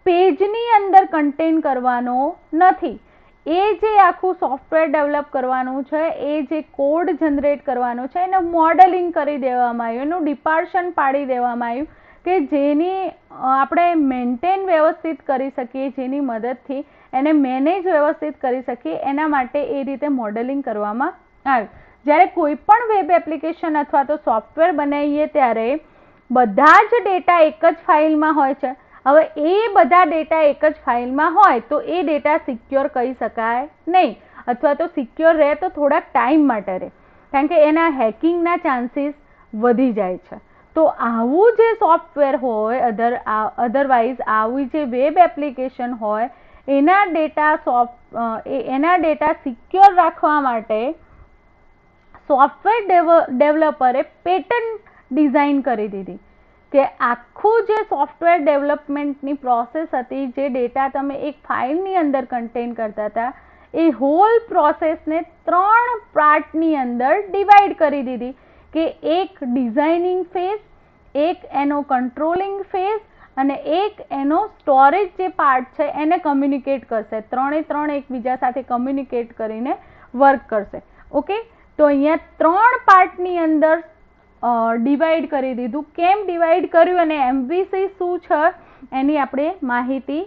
પેજની અંદર કન્ટેન કરવાનો નથી. એ જે આખું સોફ્ટવેર ડેવલપ કરવાનું છે, એ જે કોડ જનરેટ કરવાનો છે એને મોડેલિંગ કરી દેવામાં આવ્યું, એનું ડિપાર્શન પાડી દેવામાં આવ્યું કે જેની આપણે મેન્ટેન વ્યવસ્થિત કરી શકીએ, જેની મદદથી એને મેનેજ વ્યવસ્થિત કરી શકીએ, એના માટે એ રીતે મોડેલિંગ કરવામાં આવ્યું. જ્યારે કોઈ પણ વેબ એપ્લિકેશન અથવા તો સોફ્ટવેર બનાવીએ ત્યારે બધા જ ડેટા એક જ ફાઇલમાં હોય છે. હવે એ બધા ડેટા એક જ ફાઇલમાં હોય તો એ ડેટા સિક્યોર કહી શકાય નહીં, અથવા તો સિક્યોર રહે તો થોડાક ટાઈમ માટે રહે, કારણ કે એના હેકિંગના ચાન્સીસ વધી જાય છે. તો આવું જે સોફ્ટવેર હોય, અધરવાઇઝ આવી જે વેબ એપ્લિકેશન હોય એના ડેટા સિક્યોર રાખવા માટે સોફ્ટવેર ડેવલપરે પેટર્ન ડિઝાઇન કરી દીધી કે આખું જે સોફ્ટવેર ડેવલપમેન્ટની પ્રોસેસ હતી, જે ડેટા તમે એક ફાઇલની અંદર કન્ટેન કરતા હતા, એ હોલ પ્રોસેસને 3 પાર્ટની અંદર ડિવાઈડ કરી દીધી, કે એક ડિઝાઇનિંગ ફેઝ, એક એનો કંટ્રોલિંગ ફેઝ અને એક એનો સ્ટોરેજ જે પાર્ટ છે એને કમ્યુનિકેટ કરશે. 3 એકબીજા સાથે કમ્યુનિકેટ કરીને વર્ક કરશે. ઓકે, તો અહીંયા 3 પાર્ટની અંદર ડિવાઈડ કરી દીધું. કેમ ડિવાઈડ કર્યું અને MVC શું છે એની આપણે માહિતી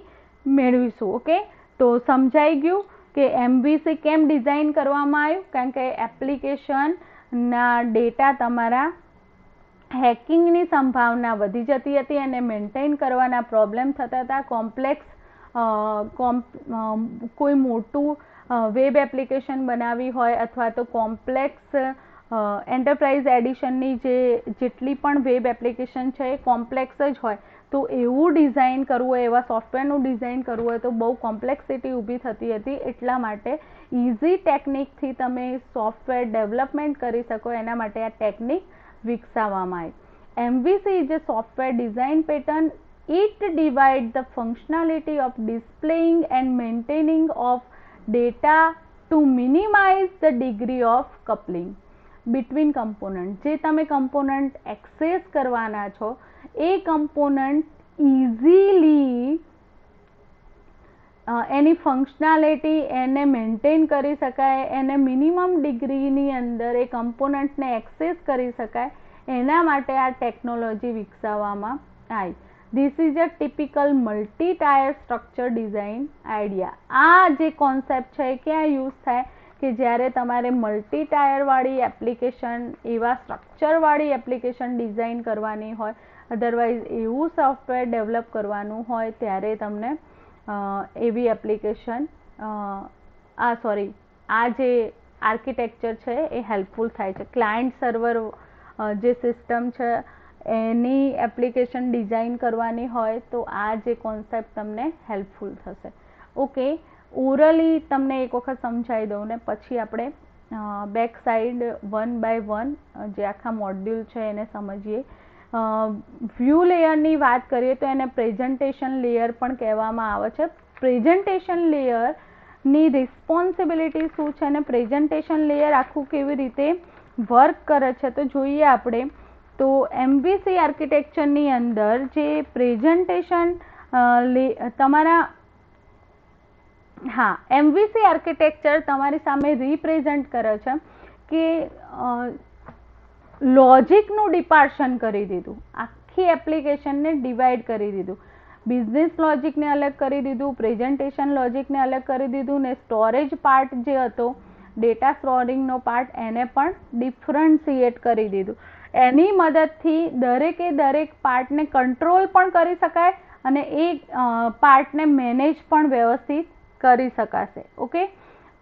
મેળવીશું. ઓકે, તો સમજાઈ ગયું કે MVC કેમ ડિઝાઇન કરવામાં આવ્યું? કારણ કે એપ્લિકેશનના ડેટા તમારા હેકિંગની સંભાવના વધી જતી હતી અને મેન્ટેન કરવાના પ્રોબ્લેમ થતા હતા. કોઈ મોટું વેબ એપ્લિકેશન બનાવી હોય અથવા તો કોમ્પ્લેક્સ એન્ટરપ્રાઇઝ એડિશનની જેટલી પણ વેબ એપ્લિકેશન છે એ કોમ્પ્લેક્સ જ હોય, તો એવું ડિઝાઇન કરવું હોય, એવા સોફ્ટવેરનું ડિઝાઇન કરવું હોય તો બહુ કોમ્પ્લેક્સિટી ઊભી થતી હતી. એટલા માટે ઇઝી ટેકનિકથી તમે સોફ્ટવેર ડેવલપમેન્ટ કરી શકો એના માટે આ ટેકનિક વિકસાવવામાં આવી. MVC is a software design pattern. It divides the functionality of displaying and maintaining of data to minimize the degree of coupling between components. જે તમે કમ્પોનન્ટ એક્સેસ કરવાના છો એ કમ્પોનન્ટ ઇઝીલી એની ફંક્શનાલિટી એને મેન્ટેન કરી શકાય, એને મિનિમમ ડિગ્રીની અંદર એ કમ્પોનન્ટને એક્સેસ કરી શકાય, એના માટે આ ટેકનોલોજી વિકસાવવામાં આવી. This is a typical multi tier structure design idea. આ જે કોન્સેપ્ટ છે એ ક્યાં યુઝ થાય? કે જ્યારે તમારે મલ્ટી ટાયરવાળી એપ્લિકેશન, એવા સ્ટ્રક્ચરવાળી એપ્લિકેશન ડિઝાઇન કરવાની હોય, અધરવાઇઝ એવું સોફ્ટવેર ડેવલપ કરવાનું હોય, ત્યારે તમને એવી એપ્લિકેશન આ જે આર્કિટેક્ચર છે એ હેલ્પફુલ થાય છે. ક્લાયન્ટ સર્વર જે સિસ્ટમ છે એની એપ્લિકેશન ડિઝાઇન કરવાની હોય તો આ જે કોન્સેપ્ટ તમને હેલ્પફુલ થશે. ઓકે, ઓરલી તમને એક વખત સમજાવી દઉં ને પછી આપણે બેક સાઈડ 1 by 1 જે આખા મોડ્યુલ છે એને સમજીએ. વ્યૂ લેયરની વાત કરીએ તો એને પ્રેઝન્ટેશન લેયર પણ કહેવામાં આવે છે. પ્રેઝન્ટેશન લેયરની રિસ્પોન્સિબિલિટી શું છે અને પ્રેઝન્ટેશન લેયર આખું કેવી રીતે વર્ક કરે છે તો જોઈએ આપણે. તો MVC આર્કિટેક્ચરની અંદર જે પ્રેઝન્ટેશન MVC આર્કિટેક્ચર તમારી સામે રિપ્રેઝન્ટ કરે છે કે લોજિકનું ડિપાર્શન કરી દીધું, આખી એપ્લિકેશનને ડિવાઈડ કરી દીધું. બિઝનેસ લોજિકને અલગ કરી દીધું, પ્રેઝન્ટેશન લોજિકને અલગ કરી દીધું ને સ્ટોરેજ પાર્ટ જે હતો, ડેટા સ્ટોરિંગનો પાર્ટ, એને પણ ડિફરન્શિએટ કરી દીધું. એની મદદથી દરેક પાર્ટને કંટ્રોલ પણ કરી શકાય અને એ પાર્ટને મેનેજ પણ વ્યવસ્થિત કરી શકાશે. ઓકે,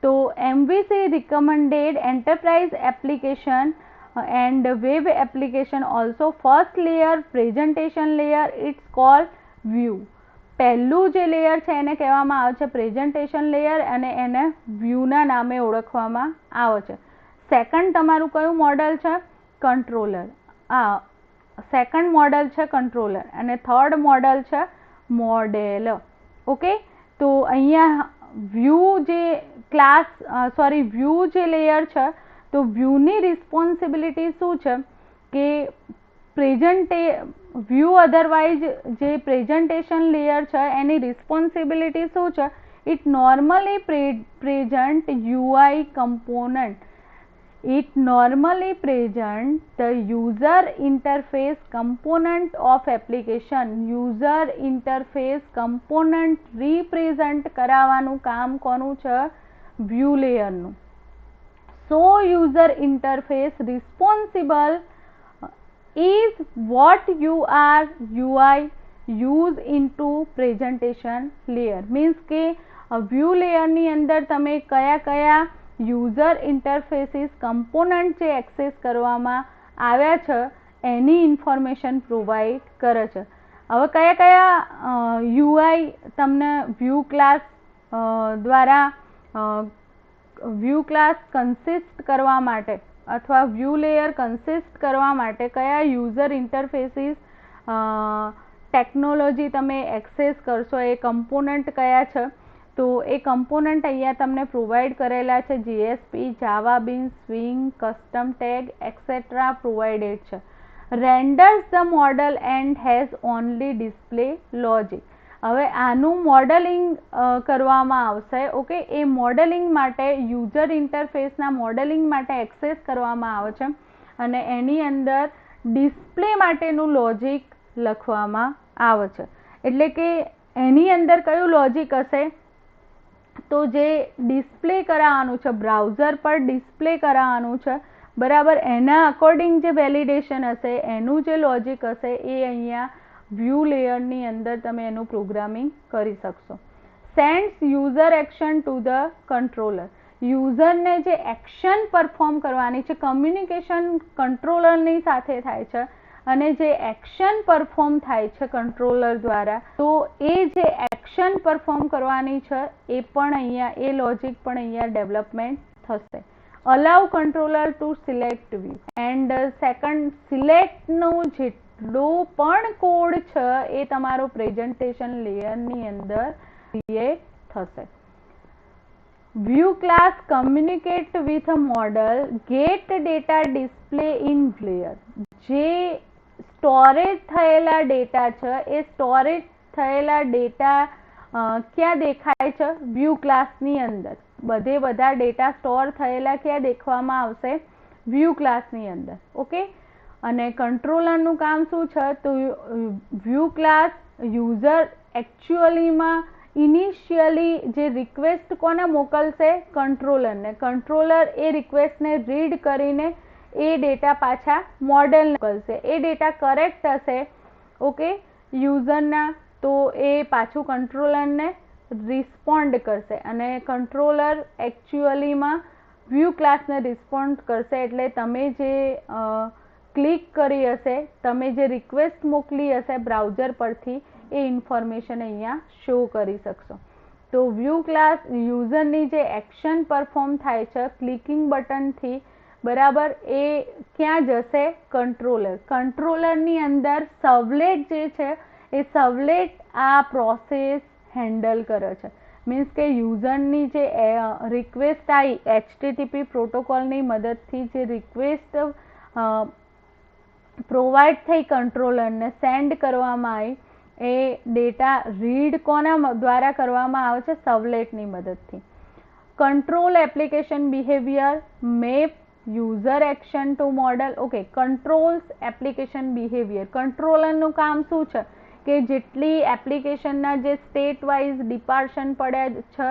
તો MVC recommended enterprise application and web application also. First layer presentation layer, it's called view. પહેલું જે લેયર છે એને કહેવામાં આવે છે પ્રેઝન્ટેશન લેયર અને એને વ્યૂના નામે ઓળખવામાં આવે છે. સેકન્ડ તમારું કયું મોડલ છે? કંટ્રોલર. સેકન્ડ મોડલ છે કંટ્રોલર અને થર્ડ મોડલ છે મોડેલ. ઓકે, તો અહીંયા વ્યૂ જે લેયર છે તો વ્યૂની રિસ્પોન્સિબિલિટી શું છે કે વ્યૂ અધરવાઇઝ જે પ્રેઝન્ટેશન લેયર છે એની રિસ્પોન્સિબિલિટી શું છે? It normally present UI component. It normally present the user interface component of application. User interface component represent કરાવવાનું કામ કોનું છે? View લેયરનું. So user interface responsible is what UI use into presentation layer. Means કે view લેયરની અંદર તમે કયા user interfaces component જે એક્સેસ કરવામાં આવ્યા છે એની ઇન્ફોર્મેશન પ્રોવાઈડ કરે છે. હવે કયા UI તમને વ્યૂ ક્લાસ દ્વારા વ્યૂ ક્લાસ કન્સિસ્ટ કરવા માટે અથવા વ્યૂ લેયર કન્સિસ્ટ કરવા માટે કયા યુઝર ઇન્ટરફેસીસ ટેકનોલોજી તમે એક્સેસ કરશો, એ કમ્પોનન્ટ કયા છે, તો એ કમ્પોનન્ટ અહીંયા તમને પ્રોવાઈડ કરેલા છે. JSP, Java beans, swing, custom tag etcetera provided છે. Renders the model and has only display logic. હવે આનું મોડલિંગ કરવામાં આવશે. ઓકે, એ મોડલિંગ માટે યુઝર ઇન્ટરફેસના મોડલિંગ માટે એક્સેસ કરવામાં આવે છે અને એની અંદર ડિસ્પ્લે માટેનું લોજિક લખવામાં આવે છે. એટલે કે એની અંદર કયું લોજિક હશે, તો જે ડિસ્પ્લે કરાવવાનું છે, બ્રાઉઝર પર ડિસ્પ્લે કરાવવાનું છે, બરાબર, એના અકોર્ડિંગ જે વેલિડેશન હશે, એનું જે લોજિક હશે, એ અહીંયા વ્યૂ લેયરની અંદર તમે એનું પ્રોગ્રામિંગ કરી શકશો. સેન્ડ્સ user action to the controller. યુઝરને જે એક્શન પરફોર્મ કરવાની છે, કમ્યુનિકેશન કંટ્રોલરની સાથે થાય છે અને જે એક્શન પરફોર્મ થાય છે કંટ્રોલર દ્વારા, તો એ જે એક્શન પરફોર્મ કરવાની છે એ પણ અહીંયા, એ લોજિક પણ અહીંયા ડેવલપમેન્ટ થશે. Allow controller to select view and second, સિલેક્ટનું જેટલો પણ કોડ છે એ તમારો પ્રેઝન્ટેશન લેયરની અંદર ક્રિએટ થશે. View class communicate with a model, get data display in layer. જે સ્ટોરેજ થયેલા ડેટા છે, એ સ્ટોરેજ થયેલા ડેટા ક્યાં દેખાય છે, વ્યૂ ક્લાસની અંદર. બધા ડેટા સ્ટોર થયેલા ક્યાં દેખવામાં આવશે, વ્યૂ ક્લાસની અંદર. ઓકે, અને કંટ્રોલરનું કામ શું છે, તો વ્યૂ ક્લાસ યુઝર એકચ્યુઅલીમાં ઇનિશિયલી જે રિક્વેસ્ટ કોને મોકલશે, કંટ્રોલરને. કંટ્રોલર એ રિક્વેસ્ટને રીડ કરીને એ ડેટા પાછા મોડેલને મોકલશે. એ ડેટા કરેક્ટ હશે, ઓકે, યુઝરના, તો એ પાછું કંટ્રોલરને રિસ્પોન્ડ કરશે અને કંટ્રોલર એકચ્યુઅલીમાં વ્યૂ ક્લાસને રિસ્પોન્ડ કરશે. એટલે તમે જે ક્લિક કરી હશે, તમે જે રિક્વેસ્ટ મોકલી હશે બ્રાઉઝર પરથી, એ ઇન્ફોર્મેશન અહીંયા શો કરી શકશો. તો વ્યૂ ક્લાસ યુઝરની જે એક્શન પરફોર્મ થાય છે ક્લિકિંગ બટનથી, બરાબર, એ ક્યાં જશે, કંટ્રોલર. કંટ્રોલરની અંદર સર્વલેટ જે છે, એ સર્વલેટ આ પ્રોસેસ હેન્ડલ કરે છે. મીન્સ કે યુઝરની જે રિક્વેસ્ટ આવી HTTP પ્રોટોકોલની મદદથી જે રિક્વેસ્ટ પ્રોવાઈડ થઈ કંટ્રોલરને, સેન્ડ કરવામાં આવી, એ ડેટા રીડ કોના દ્વારા કરવામાં આવે છે, સર્વલેટની મદદથી. Control application behaviour, map user action to model. Okay, controls application behaviour. કંટ્રોલરનું કામ શું છે કે જેટલી એપ્લિકેશનના જે સ્ટેટ વાઇઝ ડિપાર્શન પડ્યા છે,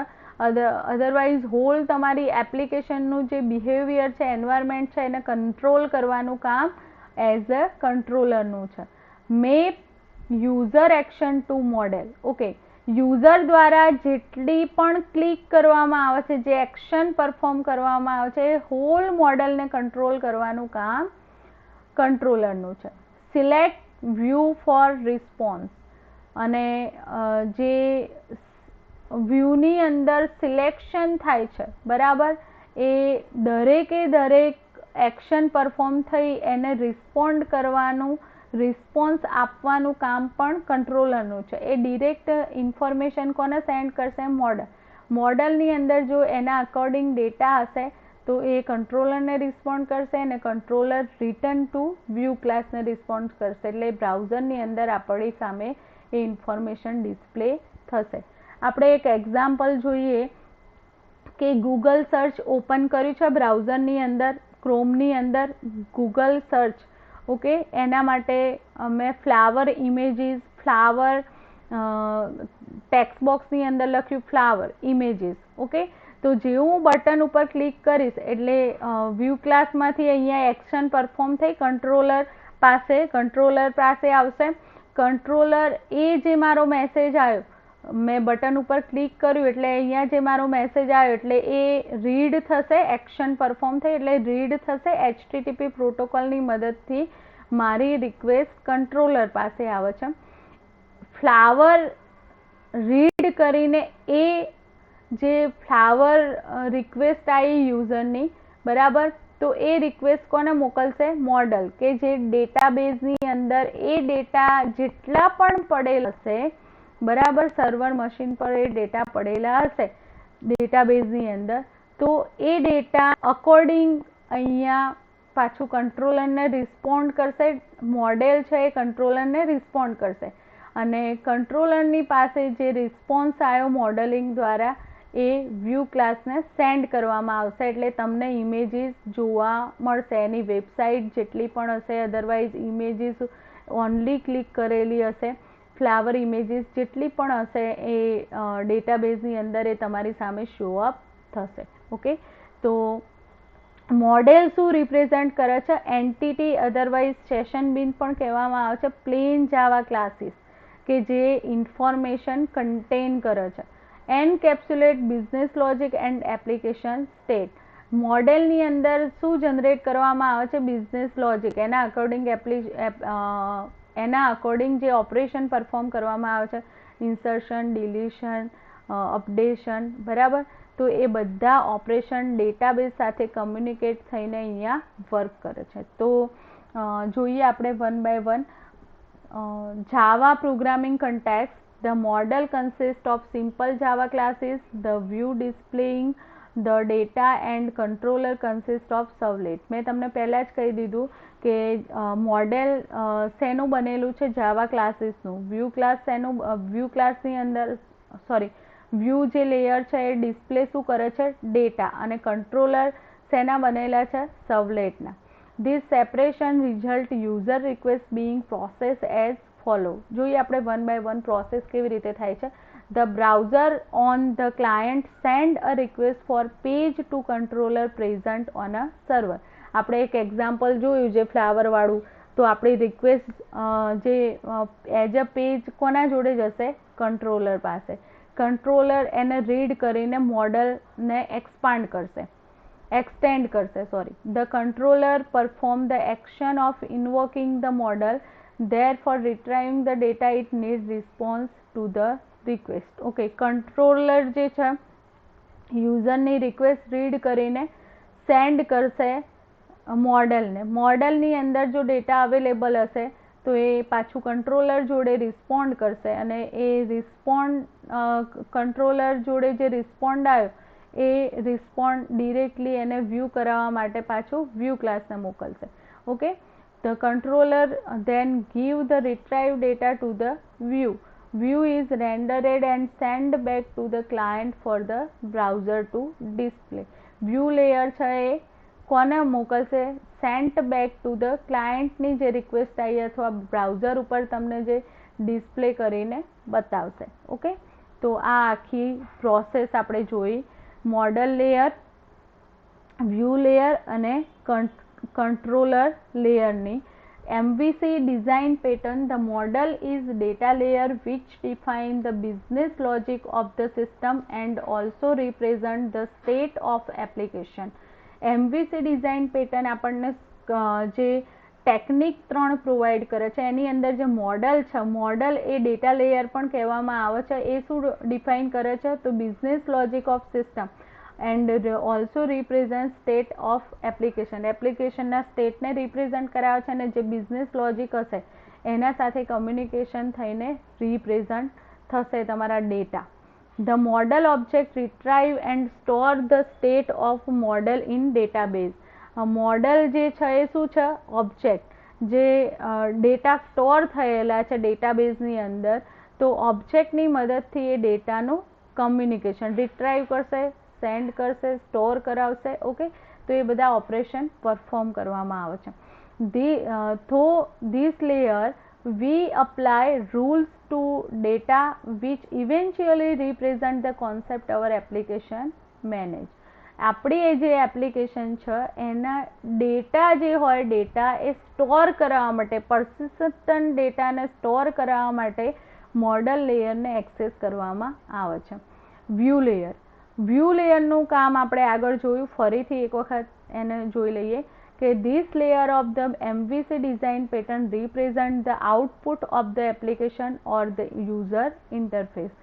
અધરવાઇઝ હોલ તમારી એપ્લિકેશનનું જે બિહેવિયર છે, એન્વાયરમેન્ટ છે, એને કંટ્રોલ કરવાનું કામ એઝ અ કંટ્રોલરનું છે. Map user action to model. Okay, user દ્વારા જેટલી પણ ક્લિક કરવામાં આવે છે, જે એક્શન પરફોર્મ કરવામાં આવે છે, એ હોલ મોડેલને કંટ્રોલ કરવાનું કામ કંટ્રોલરનું છે. Select view for response. અને જે વ્યૂની અંદર સિલેક્શન થાય છે, બરાબર, એ દરેક એક્શન પરફોર્મ થઈ એને રિસ્પોન્ડ કરવાનું, રિસ્પોન્સ આપવાનું કામ પણ કંટ્રોલરનું છે. એ ડિરેક્ટ ઇન્ફોર્મેશન કોને સેન્ડ કરશે, મોડલની અંદર જો એના અકોર્ડિંગ ડેટા હશે તો એ કંટ્રોલરને રિસ્પોન્ડ કરશે અને કંટ્રોલર રિટર્ન ટુ વ્યૂ ક્લાસને રિસ્પોન્ડ કરશે. એટલે બ્રાઉઝરની અંદર આપણી સામે એ ઇન્ફોર્મેશન ડિસ્પ્લે થશે. આપણે એક એક્ઝામ્પલ જોઈએ કે ગૂગલ સર્ચ ઓપન કર્યું છે બ્રાઉઝરની અંદર, ક્રોમની અંદર ગૂગલ સર્ચ. ઓકે, એના માટે મેં ફ્લાવર ઇમેજીસ, ફ્લાવર ટેક્સ્ટ બોક્સની અંદર લખ્યું ફ્લાવર ઇમેજીસ. ઓકે, તો જેવું હું બટન ઉપર ક્લિક કરીશ એટલે વ્યૂ ક્લાસમાંથી અહીંયા એક્શન પરફોર્મ થઈ કંટ્રોલર પાસે આવશે. કંટ્રોલર એ જે મારો મેસેજ આવ્યો, મેં બટન ઉપર ક્લિક કર્યું એટલે અહીંયા જે મારો મેસેજ આવ્યો એટલે એ રીડ થશે, એક્શન પરફોર્મ થઈ એટલે રીડ થશે. HTTP પ્રોટોકોલની મદદથી મારી રિક્વેસ્ટ કંટ્રોલર પાસે આવે છે. ફ્લાવર રીડ કરીને એ જે ફ્લાવર રિક્વેસ્ટ આવી યુઝરની, બરાબર, તો એ રિક્વેસ્ટ કોને મોકલશે, મોડલ, કે જે ડેટાબેઝની અંદર એ ડેટા જેટલા પણ પડેલ હશે, બરાબર, સર્વર મશીન પર એ ડેટા પડેલા હશે ડેટાબેઝની અંદર, તો એ ડેટા અકોર્ડિંગ અહીંયા પાછું કંટ્રોલરને રિસ્પોન્ડ કરશે. મોડેલ છે એ કંટ્રોલરને રિસ્પોન્ડ કરશે અને કંટ્રોલરની પાસે જે રિસ્પોન્સ આવ્યો મોડેલિંગ દ્વારા એ વ્યૂ ક્લાસને સેન્ડ કરવામાં આવશે. એટલે તમને ઇમેજીસ જોવા મળશે. એની વેબસાઇટ જેટલી પણ હશે, અધરવાઇઝ ઇમેજીસ ઓનલી ક્લિક કરેલી હશે, ફ્લાવર ઇમેજીસ જેટલી પણ હશે એ ડેટાબેઝની અંદર એ તમારી સામે શો અપ થશે. ઓકે, તો મોડેલ શું રિપ્રેઝન્ટ કરે છે? એન્ટિટી, અધરવાઇઝ સેશન બિન પણ કહેવામાં આવે છે. પ્લેન જાવા ક્લાસીસ કે જે ઇન્ફોર્મેશન કન્ટેન કરે છે. Encapsulate business logic and application state. મોડેલની અંદર શું જનરેટ કરવામાં આવે છે? Business logic. એના અકોર્ડિંગ જે ઓપરેશન પરફોર્મ કરવામાં આવે છે, ઇન્સર્શન, ડિલીશન, અપડેશન, બરાબર, તો એ બધા ઓપરેશન ડેટાબેઝ સાથે કમ્યુનિકેટ થઈને અહીંયા વર્ક કરે છે. તો જોઈએ આપણે one by one. Java programming context. The model consists of simple Java classes. The view displaying the data and controller consists of servlet. મેં તમને પહેલા જ કહી દીધું કે મોડેલ શેનું બનેલું છે? જાવા ક્લાસીસનું. વ્યૂ ક્લાસ શેનું? વ્યૂ ક્લાસની અંદર વ્યૂ જે લેયર છે એ ડિસ્પ્લે શું કરે છે? ડેટા. અને કંટ્રોલર શેના બનેલા છે? સર્વલેટના. This separation result user request being processed as follow. જોઈએ આપણે વન બાય વન પ્રોસેસ કેવી રીતે થાય છે. The browser on the client send a request for page to controller present on a server. આપણે એક એક્ઝામ્પલ જોયું જે ફ્લાવર વાળું. તો આપણી રિક્વેસ્ટ જે એઝ અ પેજ કોના જોડે જશે? કંટ્રોલર પાસે. કંટ્રોલર એને રીડ કરીને મોડલને એક્સપાન્ડ કરશે, extend કરશે. The controller perform the action of invoking the model, therefore retrieving the data it needs response to the request. Okay, controller જે છે યુઝરની રિક્વેસ્ટ રીડ કરીને સેન્ડ કરશે મોડેલને. મોડેલની અંદર જો ડેટા અવેલેબલ હશે તો એ પાછું કંટ્રોલર જોડે રિસ્પોન્ડ કરશે અને એ કંટ્રોલર જોડે જે રિસ્પોન્ડ આવ્યો એ રિસ્પોન્ડ ડિરેક્ટલી એને વ્યૂ કરાવવા માટે પાછું વ્યૂ ક્લાસને મોકલશે. Okay, the controller then give the retrieved data to the view. View is rendered and sent back to the client for the browser to display. View layer છે એ કોને મોકલશે? Saint back to the ક્લાયન્ટની જે request આવી અથવા browser ઉપર તમને જે display કરીને બતાવશે. ઓકે, તો આ આખી પ્રોસેસ આપણે જોઈ. મોડલ લેયર, વ્યૂ લેયર અને controller લેયરની. MVC design pattern. The model is data layer which define the business logic of the system and also represent the state of application. MVC design pattern આપણને જે technique 3 provide કરે છે. એની અંદર જે model છે, model એ data layer પણ કહેવામાં આવે છે. એ શું ડિફાઇન કરે છે? તો business logic of system and also represent state of application. એપ્લિકેશનના સ્ટેટને રિપ્રેઝન્ટ કરાવે છે અને જે બિઝનેસ લોજિક હશે એના સાથે કમ્યુનિકેશન થઈને રિપ્રેઝન્ટ થશે તમારા data. The model object retrieve and store the state of model in database. Model જે છે એ શું છે? ઓબ્જેક્ટ જે ડેટા સ્ટોર થયેલા છે ડેટાબેઝની અંદર. તો ઓબ્જેક્ટની મદદથી એ ડેટાનું કમ્યુનિકેશન રિટ્રાઈવ કરશે, સેન્ડ કરશે, સ્ટોર કરાવશે. ઓકે, તો એ બધા ઓપરેશન પરફોર્મ કરવામાં આવે છે. This layer we apply rules to data which eventually represent the concept our application manage. આપણી એ જે એપ્લિકેશન છે એના ડેટા જે હોય, ડેટા એ સ્ટોર કરાવવા માટે, persistent ડેટાને સ્ટોર કરાવવા માટે મોડલ લેયરને એક્સેસ કરવામાં આવે છે. View layer. વ્યૂ લેયરનું કામ આપણે આગળ જોયું. ફરીથી એક વખત એને જોઈ લઈએ કે this layer of the MVC design pattern represent the output of the application or the user interface.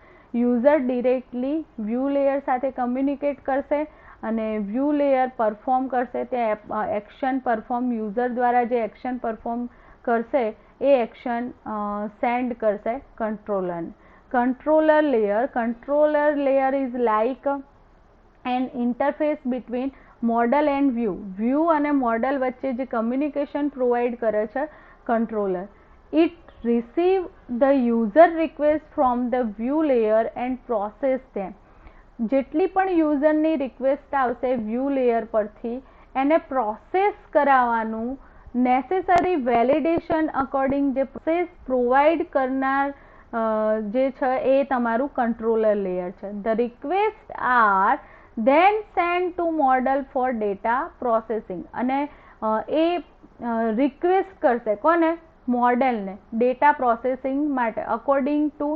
User directly view layer સાથે કમ્યુનિકેટ કરશે અને વ્યૂ લેયર પરફોર્મ કરશે. તે એક્શન પરફોર્મ, યુઝર દ્વારા જે એક્શન પરફોર્મ કરશે એ એક્શન સેન્ડ કરશે controller. Controller layer is like an interface between model and view અને મોડલ વચ્ચે જે કમ્યુનિકેશન પ્રોવાઈડ કરે છે controller. It receive the user request from the view layer and process them. જેટલી પણ યુઝરની રિક્વેસ્ટ આવશે વ્યૂ લેયર પરથી એને પ્રોસેસ કરાવવાનું નેસેસરી વેલિડેશન અકોર્ડિંગ જે પ્રોસેસ પ્રોવાઈડ કરનાર જે છે એ તમારું કંટ્રોલર લેયર છે. The request are then send to model for data processing. અને એ રિક્વેસ્ટ કરશે કોને? મોડેલને ડેટા પ્રોસેસિંગ માટે અકોર્ડિંગ ટુ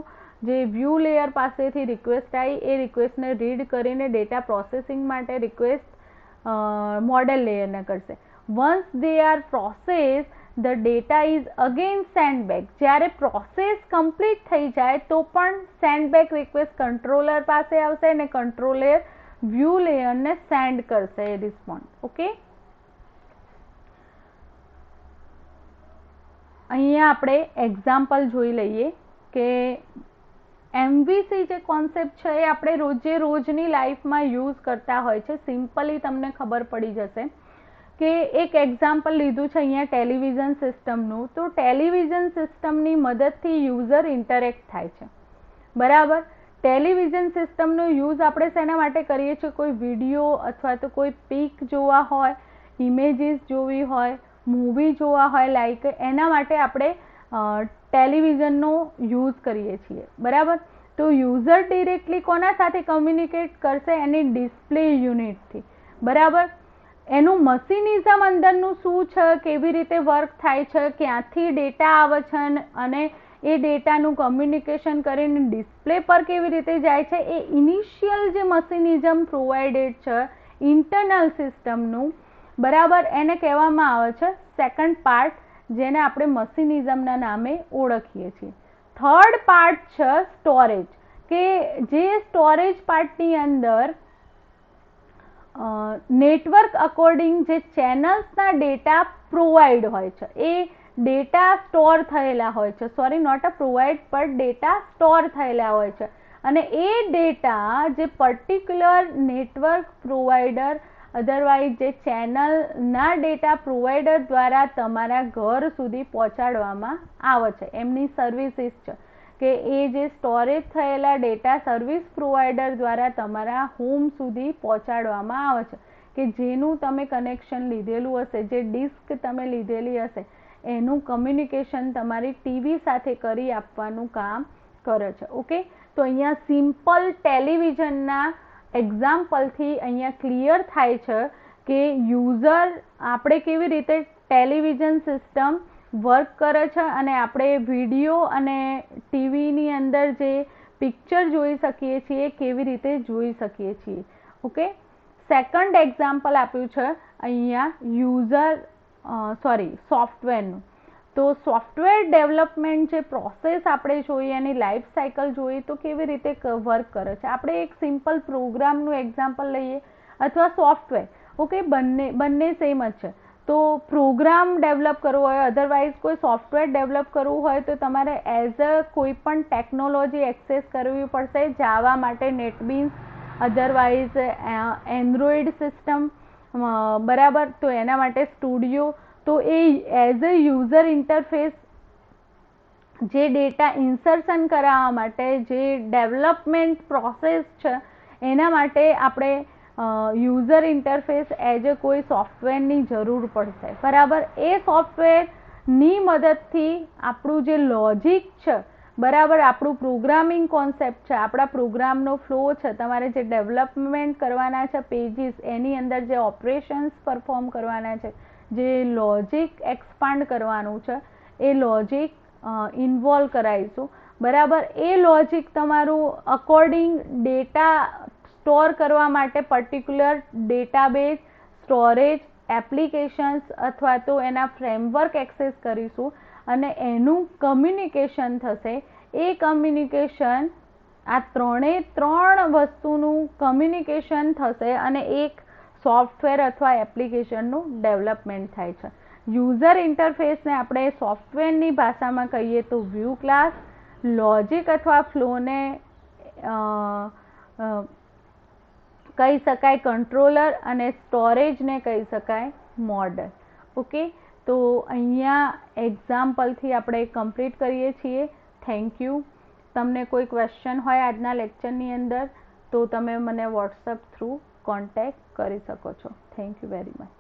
જે વ્યૂ લેયર પાસેથી રિક્વેસ્ટ આવી એ રિક્વેસ્ટને રીડ કરીને ડેટા પ્રોસેસિંગ માટે રિક્વેસ્ટ મોડેલ લેયરને કરશે. Once they are process the data is again send back. જ્યારે પ્રોસેસ કમ્પ્લીટ થઈ જાય તો પણ સેન્ડ બેક રિક્વેસ્ટ કંટ્રોલર પાસે આવશે અને કંટ્રોલર વ્યૂ લેયરને સેન્ડ કરશે એ રિસ્પોન્ડ. ઓકે, અહીંયા આપણે એક્ઝામ્પલ જોઈ લઈએ કે MVC જે કોન્સેપ્ટ છે એ આપણે રોજની લાઈફમાં યુઝ કરતા હોય છે. સિમ્પલી તમને ખબર પડી જશે કે એક એક્ઝામ્પલ લીધું છે અહીંયા ટેલિવિઝન સિસ્ટમનું. તો ટેલિવિઝન સિસ્ટમની મદદથી યુઝર ઇન્ટરેક્ટ થાય છે, બરાબર. ટેલિવિઝન સિસ્ટમનો યુઝ આપણે શેના માટે કરીએ છીએ? કોઈ વિડીયો અથવા તો કોઈ પિક જોવા હોય, ઇમેજીસ જોવી હોય, મૂવી જોવા હોય, લાઈક એના માટે આપણે ટેલિવિઝનનો યુઝ કરીએ છીએ, બરાબર. તો યુઝર ડિરેક્ટલી કોના સાથે કમ્યુનિકેટ કરશે? એની ડિસ્પ્લે યુનિટથી, બરાબર. એનું મશીનિઝમ અંદરનું શું છે, કેવી રીતે વર્ક થાય છે, ક્યાંથી ડેટા આવે છે અને એ ડેટાનું કમ્યુનિકેશન કરીને ડિસ્પ્લે પર કેવી રીતે જાય છે, એ ઇનિશિયલ જે મશીનિઝમ પ્રોવાઇડેડ છે ઇન્ટરનલ સિસ્ટમનું, બરાબર, એને કહેવામાં આવે છે સેકન્ડ પાર્ટ, જેને આપણે મશીનિઝમના નામે ઓળખીએ છીએ. થર્ડ પાર્ટ છે સ્ટોરેજ, કે જે સ્ટોરેજ પાર્ટની અંદર નેટવર્ક અકોર્ડિંગ જે ચેનલ્સના ડેટા પ્રોવાઈડ હોય છે એ ડેટા સ્ટોર થયેલા હોય છે. સોરી, નોટ અ પ્રોવાઈડ પણ ડેટા સ્ટોર થયેલા હોય છે અને એ ડેટા જે પર્ટિક્યુલર નેટવર્ક પ્રોવાઈડર અધરવાઇઝ જે ચેનલના ડેટા પ્રોવાઈડર દ્વારા તમારા ઘર સુધી પહોંચાડવામાં આવે છે. એમની સર્વિસીસ છે કે એ જે સ્ટોરેજ થયેલા ડેટા સર્વિસ પ્રોવાઈડર દ્વારા તમારા હોમ સુધી પહોંચાડવામાં આવે છે, કે જેનું તમે કનેક્શન લીધેલું હશે, જે ડિસ્ક તમે લીધેલી હશે, એનું કમ્યુનિકેશન તમારી ટીવી સાથે કરી આપવાનું કામ કરે છે. ઓકે, તો અહીંયા સિમ્પલ ટેલિવિઝનના એક્ઝામ્પલથી અહીંયા ક્લિયર થાય છે કે યુઝર આપણે કેવી રીતે ટેલિવિઝન સિસ્ટમ વર્ક કરે છે અને આપણે વિડીયો અને ટીવીની અંદર જે પિક્ચર જોઈ શકીએ છીએ કેવી રીતે જોઈ શકીએ છીએ. ઓકે, સેકન્ડ એક્ઝામ્પલ આપ્યું છે અહીંયા સોફ્ટવેરનું. તો સોફ્ટવેર ડેવલપમેન્ટ જે પ્રોસેસ આપણે જોઈએ એની લાઈફ સાયકલ જોઈએ તો કેવી રીતે વર્ક કરે છે. આપણે એક સિમ્પલ પ્રોગ્રામનું એક્ઝામ્પલ લઈએ અથવા સોફ્ટવેર. ઓકે, બંને સેમ જ છે. તો પ્રોગ્રામ ડેવલપ કરવો હોય, અધરવાઇઝ કોઈ સોફ્ટવેર ડેવલપ કરવું હોય તો તમારે એઝ અ કોઈ પણ ટેકનોલોજી એક્સેસ કરવી પડશે. જાવા માટે નેટબીન્સ, અધરવાઇઝ એન્ડ્રોઈડ સિસ્ટમ, બરાબર. તો એના માટે સ્ટુડિયો. તો એ એઝ અ યુઝર ઇન્ટરફેસ જે ડેટા ઇન્સર્શન કરાવવા માટે જે ડેવલપમેન્ટ પ્રોસેસ છે એના માટે આપણે યુઝર ઇન્ટરફેસ એઝ અ કોઈ સોફ્ટવેરની જરૂર પડશે, બરાબર. એ સોફ્ટવેરની મદદથી આપણું જે લોજિક છે, બરાબર, આપણું પ્રોગ્રામિંગ કોન્સેપ્ટ છે, આપણા પ્રોગ્રામનો ફ્લો છે, તમારે જે ડેવલપમેન્ટ કરવાના છે પેજીસ, એની અંદર જે ઓપરેશન્સ પરફોર્મ કરવાના છે, જે લોજિક એક્સપાન્ડ કરવાનું છે, એ લોજિક ઇન્વોલ્વ કરાવીશું, બરાબર. એ લોજિક તમારું અકોર્ડિંગ ડેટા સ્ટોર કરવા માટે પર્ટિક્યુલર ડેટાબેઝ, સ્ટોરેજ, એપ્લિકેશન્સ અથવા તો એના ફ્રેમવર્ક એક્સેસ કરીશું અને એનું કમ્યુનિકેશન થશે. એ કમ્યુનિકેશન આ ત્રણ વસ્તુનું કમ્યુનિકેશન થશે અને એક સોફ્ટવેર અથવા એપ્લિકેશનનું ડેવલપમેન્ટ થાય છે. યુઝર ઇન્ટરફેસને આપણે સોફ્ટવેરની ભાષામાં કહીએ તો વ્યૂ ક્લાસ, લોજિક અથવા ફ્લોને કહી શકાય કંટ્રોલર અને સ્ટોરેજને કહી શકાય મોડલ. ઓકે, તો અહીંયા એક્ઝામ્પલથી આપણે કમ્પ્લીટ કરીએ છીએ. Thank you. તમને કોઈ ક્વેશ્ચન હોય આજના લેક્ચરની અંદર તો તમે મને વોટ્સઅપ થ્રુ કોન્ટેક્ટ કરી શકો છો. Thank you very much.